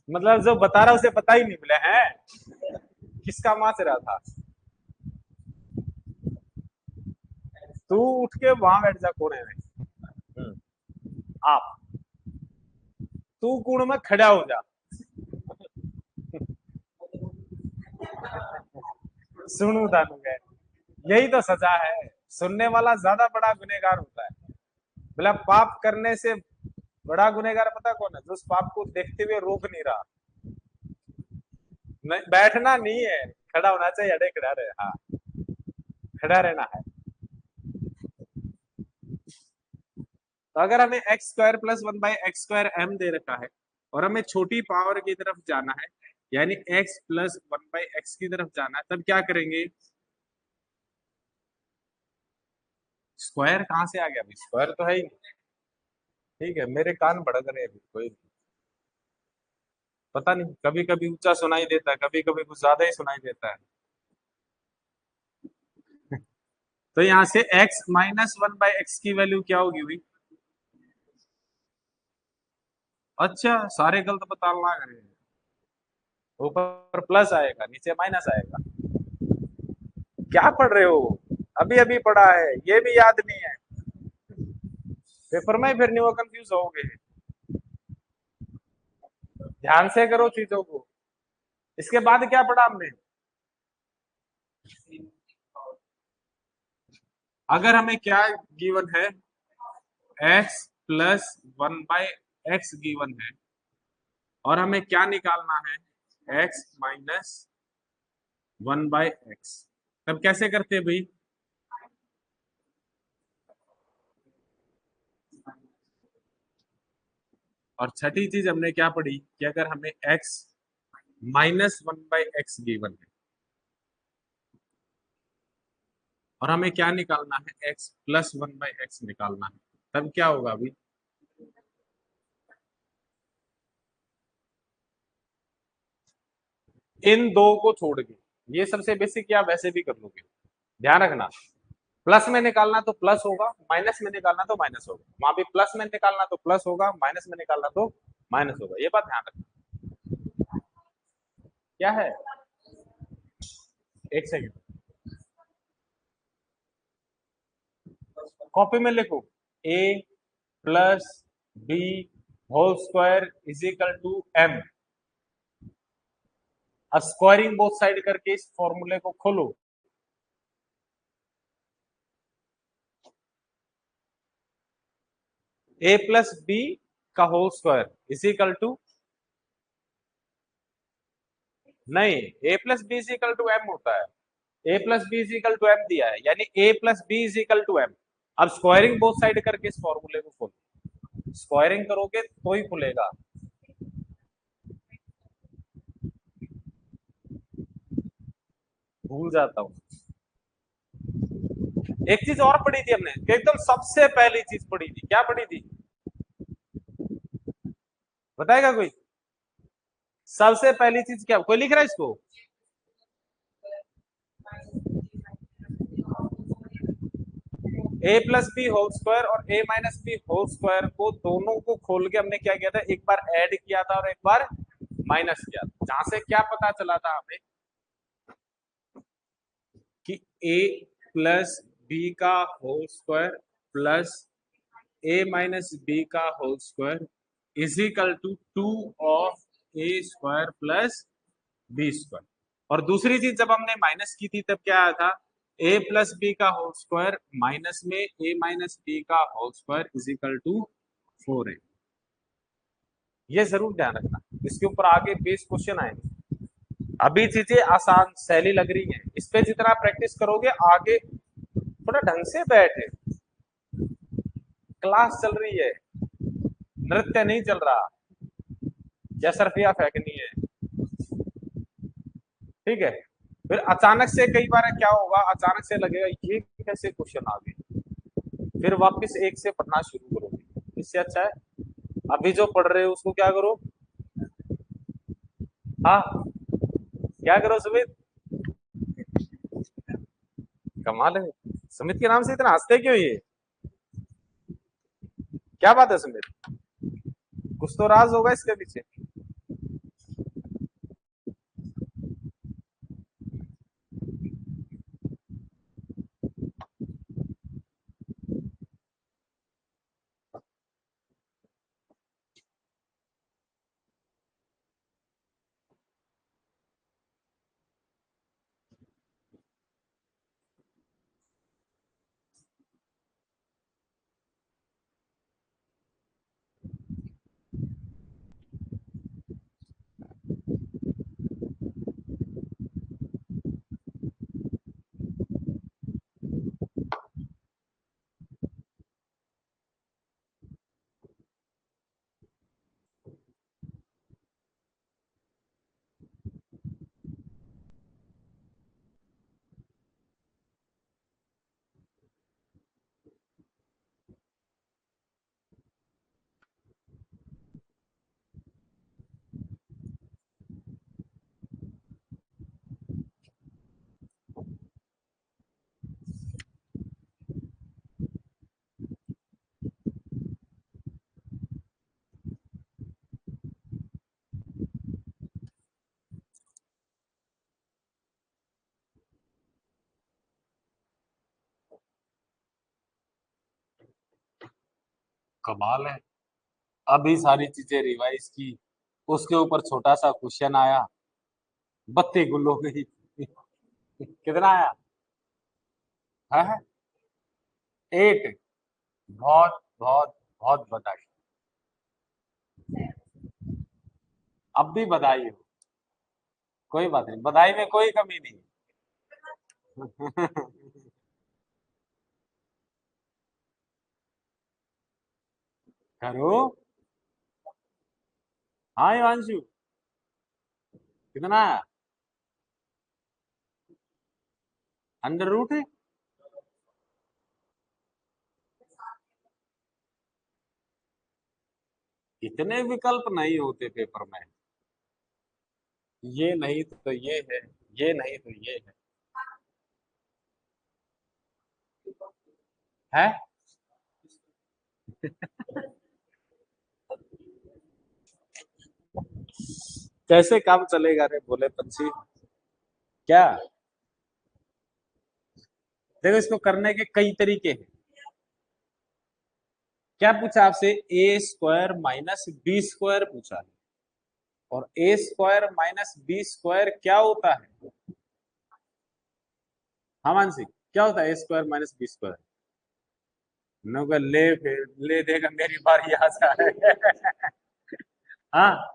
मतलब जो बता रहा उसे पता ही नहीं मिला है, किसका माच रहा था। तू उठ के वहां बैठ जा कोने में। आप, तू कूड़ में खड़ा हो जा, सुनू तानू गए, यही तो सजा है। सुनने वाला ज्यादा बड़ा गुनहगार होता है। बोला पाप करने से बड़ा गुनहगार पता कौन है, जो उस पाप को देखते हुए रोक नहीं रहा। नहीं, बैठना नहीं है, खड़ा होना चाहिए, अड़े खड़ा रहे, हाँ, खड़ा रहना है। तो अगर हमें x square plus 1/x² m दे रखा है और हमें छोटी पावर की तरफ जाना है, यानी x प्लस 1/x की तरफ जाना है, तब क्या करेंगे, स्क्वायर कहां से आ गया अभी, स्क्वायर तो है ही नहीं। ठीक है, मेरे कान भड़क रहे हैं अभी, कोई पता नहीं, कभी कभी ऊंचा सुनाई देता है, कभी कभी कुछ ज्यादा ही सुनाई देता है। तो यहाँ से x माइनस 1/x की वैल्यू क्या होगी भाई, अच्छा सारे गलत बता लग रहे हैं, ऊपर प्लस आएगा नीचे माइनस आएगा। क्या पढ़ रहे हो, अभी अभी पढ़ा है, ये भी याद नहीं है, पेपर में फिर नहीं वो कंफ्यूज होगे। ध्यान से करो चीजों को। इसके बाद क्या पढ़ा हमने, अगर हमें क्या गिवन है, x प्लस 1/x गिवन है और हमें क्या निकालना है, x माइनस 1/x, तब कैसे करते हैं भाई, और छठी चीज हमने क्या पढ़ी कि अगर हमें x माइनस 1/x गिवन है और हमें क्या निकालना है, x प्लस 1/x निकालना है, तब क्या होगा अभी, इन दो को छोड़ के, ये सबसे बेसिक या वैसे भी कर लोगे, ध्यान रखना, प्लस में निकालना तो प्लस होगा, माइनस में निकालना तो माइनस होगा, वहां भी प्लस में निकालना तो प्लस होगा, माइनस में निकालना तो माइनस होगा, ये बात ध्यान रखना। क्या है, एक सेकंड, कॉपी में लिखो, a plus B whole square is equal to m, अब स्क्वायरिंग बोथ साइड करके इस फॉर्मूले को खोलो, a प्लस बी का whole square is equal to, नहीं, a plus B is equal to m होता है, a plus B is equal to m दिया है, यानी a plus B is equal to m। अब स्क्वायरिंग बोथ साइड करके इस फॉर्मूले को खोलो, स्क्वायरिंग करोगे तो ही खुलेगा। भूल जाता हूँ, एक चीज और पढ़ी थी हमने, एकदम सबसे पहली चीज पढ़ी थी, क्या पढ़ी थी, बताएगा कोई, सबसे पहली चीज क्या, कोई लिख रहा है इसको? ए प्लस बी होल स्क्वायर और ए माइनस बी होल स्क्वायर को दोनों को खोल के हमने क्या किया था, एक बार ऐड किया था और एक बार माइनस किया था, जहां से क्या पता चला था हमें कि ए प्लस बी का whole square plus A minus B का whole square is equal to 2 of A square plus B square. और दूसरी चीज जब हमने माइनस की थी तब क्या आया था, ए प्लस बी का होल स्क्वायर माइनस में ए माइनस बी का whole square is equal to 4a। ये जरूर ध्यान रखना, इसके ऊपर आगे बेस क्वेश्चन आएंगे। अभी चीजें आसान सैली लग रही हैं, इस पे जितना प्रैक्टिस करोगे आगे, थोड़ा ढंग से बैठे, क्लास चल रही है, नृत्य नहीं चल रहा, या सरफिया फेंकनी है, ठीक है। फिर अचानक से कई बार क्या होगा, अचानक से लगेगा ये कैसे क्वेश्चन आ गए, फिर वापस एक से पढ़ना शुरू करोगे। इससे अच्छा है अभी जो पढ़ रहे हो उसको क्या करो, हाँ क्या करो सुमित, कमाल है, सुमित के नाम से इतना हंसते क्यों ये, क्या बात है सुमित, कुछ तो राज होगा इसके पीछे। कमाल है, अभी सारी चीजें रिवाइज की, उसके ऊपर छोटा सा क्वेश्चन आया, बत्ती गुल हो गई। कितना आया? है 8। बहुत बहुत बहुत बधाई, अब भी बधाई हो, कोई बात नहीं, बधाई में कोई कमी नहीं। करो, हाँ हिमांशु, कितना आया? अंडर रूट है? इतने विकल्प नहीं होते पेपर में, ये नहीं तो ये है, ये नहीं तो ये है। कैसे काम चलेगा रे बोले पंछी, क्या? देखो इसको करने के कई तरीके हैं। क्या पूछा आपसे, ए स्क्वायर माइनस बी स्क्वायर पूछा है, और ए स्क्वायर माइनस बी स्क्वायर क्या होता है? हाँ मानसी, क्या होता है ए स्क्वायर माइनस बी स्क्वायर? नौकर ले, फिर ले देगा, मेरी बारी आ जाए। हाँ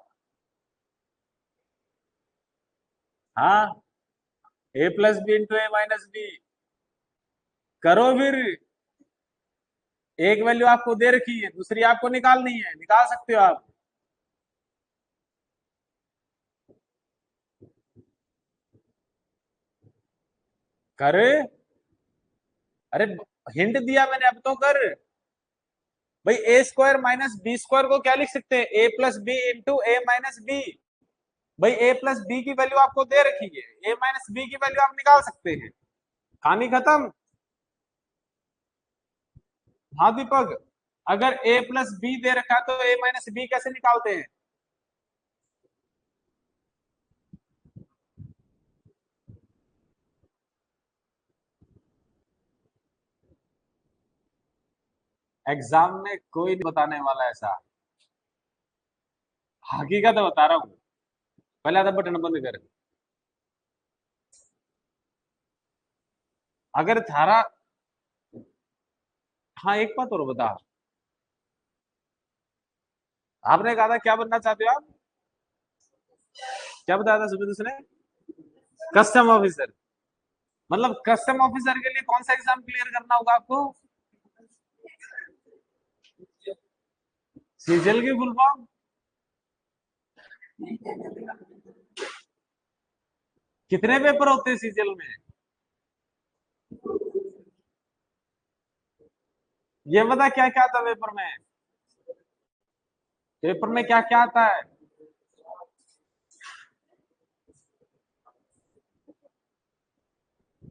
हाँ, ए प्लस बी इंटू ए माइनस बी, करो फिर, एक वैल्यू आपको दे रखी है, दूसरी आपको निकालनी है, निकाल सकते हो आप। कर, अरे हिंट दिया मैंने, अब तो कर भाई। ए स्क्वायर माइनस बी स्क्वायर को क्या लिख सकते हैं, ए प्लस बी इंटू ए माइनस बी, भाई a प्लस बी की वैल्यू आपको दे रखी है, a माइनस बी की वैल्यू आप निकाल सकते हैं। कहानी खत्म। हाँ दीपक, अगर a प्लस बी दे रखा है तो a माइनस बी कैसे निकालते हैं? एग्जाम में कोई नहीं बताने वाला ऐसा, हकीकत बता रहा हूँ। पहले आधा बटन बंद कर। अगर थारा, हाँ एक बात और बता, आपने कहा था क्या बनना चाहते हो आप? क्या बताया था सुबह दूसरे? Custom officer. मतलब कस्टम ऑफिसर के लिए कौन सा एग्जाम क्लियर करना होगा आपको? सीजीएल की फुल फॉर्म? कितने पेपर होते हैं सीजीएल में? ये बता क्या क्या आता है पेपर में? पेपर में क्या क्या आता है?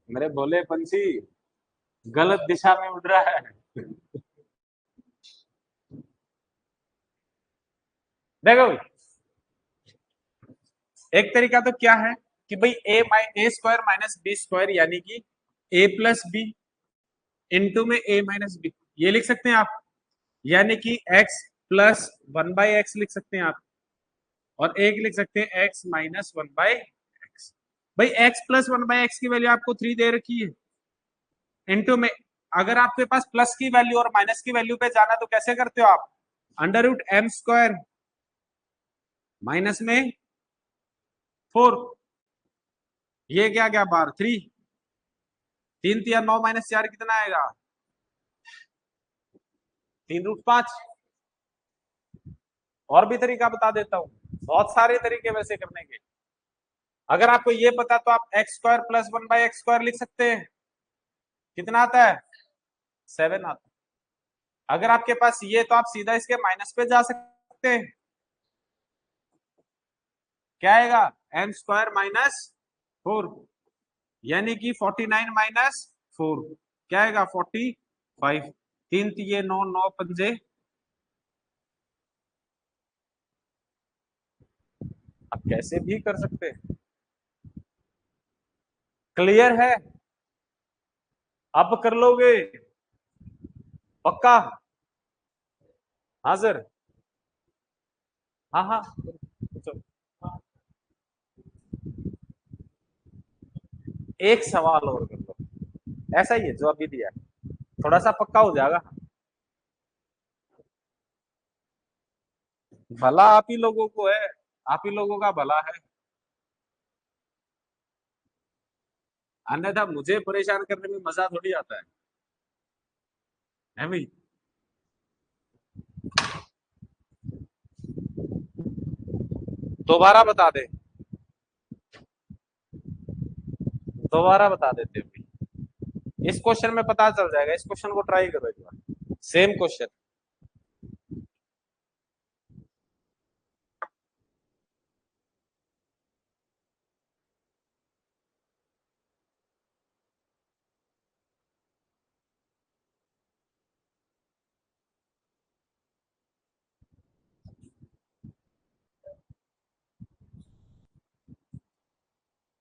मेरे भोले पंछी, गलत दिशा में उड़ रहा है। देखो, एक तरीका तो क्या है कि भाई ए स्क्वायर माइनस बी स्क्वायर, यानी कि ए प्लस बी इंटू में ए माइनस बी, ये लिख सकते हैं आप। यानी कि x plus one by x लिख सकते हैं आप, और एक लिख सकते हैं x minus one by x. भाई x plus one by x की वैल्यू आपको 3 दे रखी है, इंटू में अगर आपके पास प्लस की वैल्यू और माइनस की वैल्यू पे जाना तो कैसे करते हो आप? Under root M square minus में 4, ये क्या क्या बार 3, 3 3 9 माइनस 4 कितना आएगा? 3 रूट 5। और भी तरीका बता देता हूँ, बहुत सारे तरीके वैसे करने के। अगर आपको ये पता तो आप x square plus one by X square लिख सकते हैं, कितना आता है? 7 आता है। अगर आपके पास ये तो आप सीधा इसके माइनस पे जा सकते हैं, क्या आएगा? एम स्क्वायर माइनस 4, यानी कि 49 माइनस 4 क्या आएगा? 45। 3 3 9 9 पंजे, आप कैसे भी कर सकते हैं। क्लियर है? अब कर लोगे पक्का? हाँ सर। हाँ हाँ, पूछो। एक सवाल और कर लो, ऐसा ही है जो अभी दिया है, थोड़ा सा पक्का हो जाएगा। भला आप ही लोगों को है, आप ही लोगों का भला है, अन्यथा मुझे परेशान करने में मजा थोड़ी आता है भाई? दोबारा बता दे, दोबारा बता देते हैं भाई, इस क्वेश्चन में पता चल जाएगा, इस क्वेश्चन को ट्राई करो एक बार, सेम क्वेश्चन।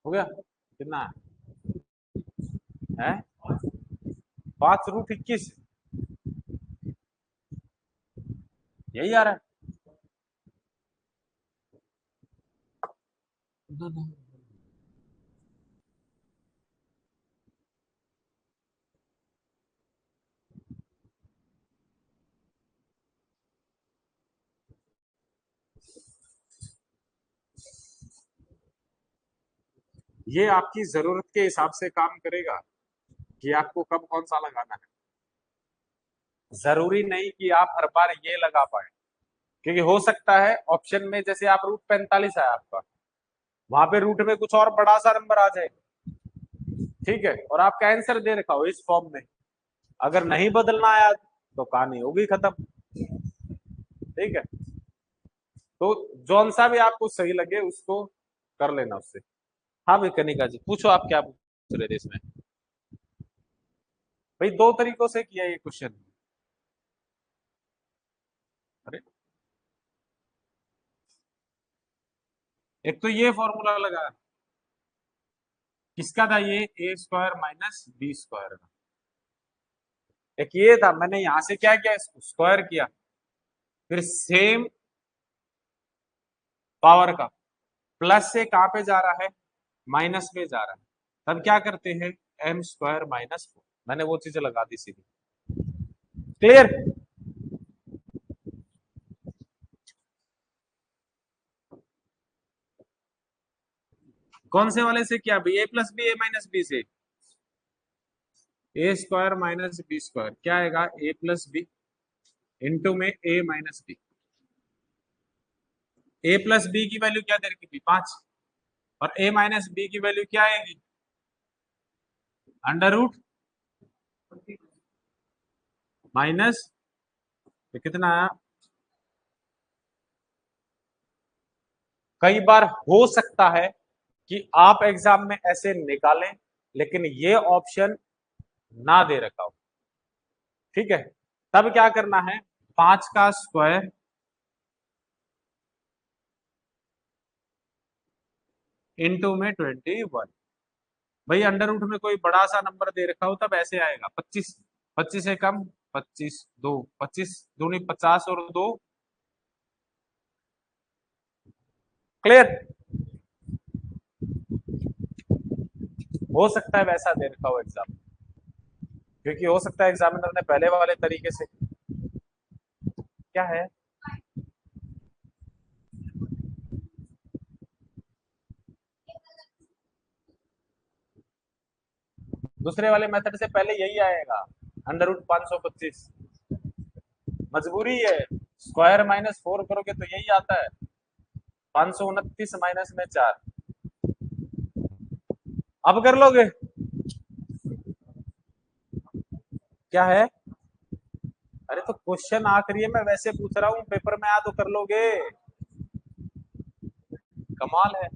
हो गया? कितना है? 5 रूट 21, यही आ रहा है। ये आपकी जरूरत के हिसाब से काम करेगा कि आपको कब कौन सा लगाना है। जरूरी नहीं कि आप हर बार ये लगा पाए, क्योंकि हो सकता है ऑप्शन में जैसे आप रूट 45 है आपका, वहां पे रूट में कुछ और बड़ा सा नंबर आ जाए, ठीक है, और आपका आंसर दे रखा हो इस फॉर्म में, अगर नहीं बदलना आया तो कहानी होगी खत्म। ठीक है, तो जौन सा भी आपको सही लगे उसको कर लेना उससे। हाँ भाई कनिका जी पूछो, आप क्या पूछ रहे थे इसमें? भाई दो तरीकों से किया ये क्वेश्चन। अरे एक तो ये फॉर्मूला लगा, किसका था ये, ए स्क्वायर माइनस बी स्क्वायर का। एक ये था, मैंने यहां से क्या किया, इसको स्क्वायर किया, फिर सेम पावर का प्लस से कहां पे जा रहा है, माइनस में जा रहा है, तब क्या करते हैं, एम स्क्वायर माइनस 4। मैंने वो चीजें लगा दी सीधी। क्लियर? कौन से वाले से किया भाई, ए प्लस बी ए माइनस बी से, ए स्क्वायर माइनस बी स्क्वायर क्या आएगा, ए प्लस बी इंटू में A minus B. A plus B की वैल्यू क्या दे रखी थी, 5, और ए माइनस बी की वैल्यू क्या आएगी, अंडर रूट माइनस, कितना आया। कई बार हो सकता है कि आप एग्जाम में ऐसे निकालें, लेकिन ये ऑप्शन ना दे रखा हो, ठीक है। तब क्या करना है, 5 का स्क्वायर इंटू में 21। भाई अंडर रूट में कोई बड़ा सा नंबर दे रखा हो तब ऐसे आएगा, 25, 25 से कम, 25 दो, 25 दूनी 50 और दो, क्लियर। हो सकता है वैसा दे रखा हो एग्जाम, क्योंकि हो सकता है एग्जामिनर ने पहले वाले तरीके से, क्या है, दूसरे वाले मेथड से पहले यही आएगा, अंडर रूट 525। मजबूरी है, स्क्वायर माइनस 4 करोगे तो यही आता है, 529 माइनस में 4। अब कर लोगे, क्या है, अरे तो क्वेश्चन आखिरी है, मैं वैसे पूछ रहा हूँ, पेपर में आ तो कर लोगे, कमाल है।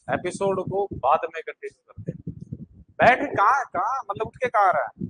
एपिसोड को बाद में कंटिन्यू करते हैं। बैठ कहाँ कहाँ मतलब उठ के कहाँ रहा है।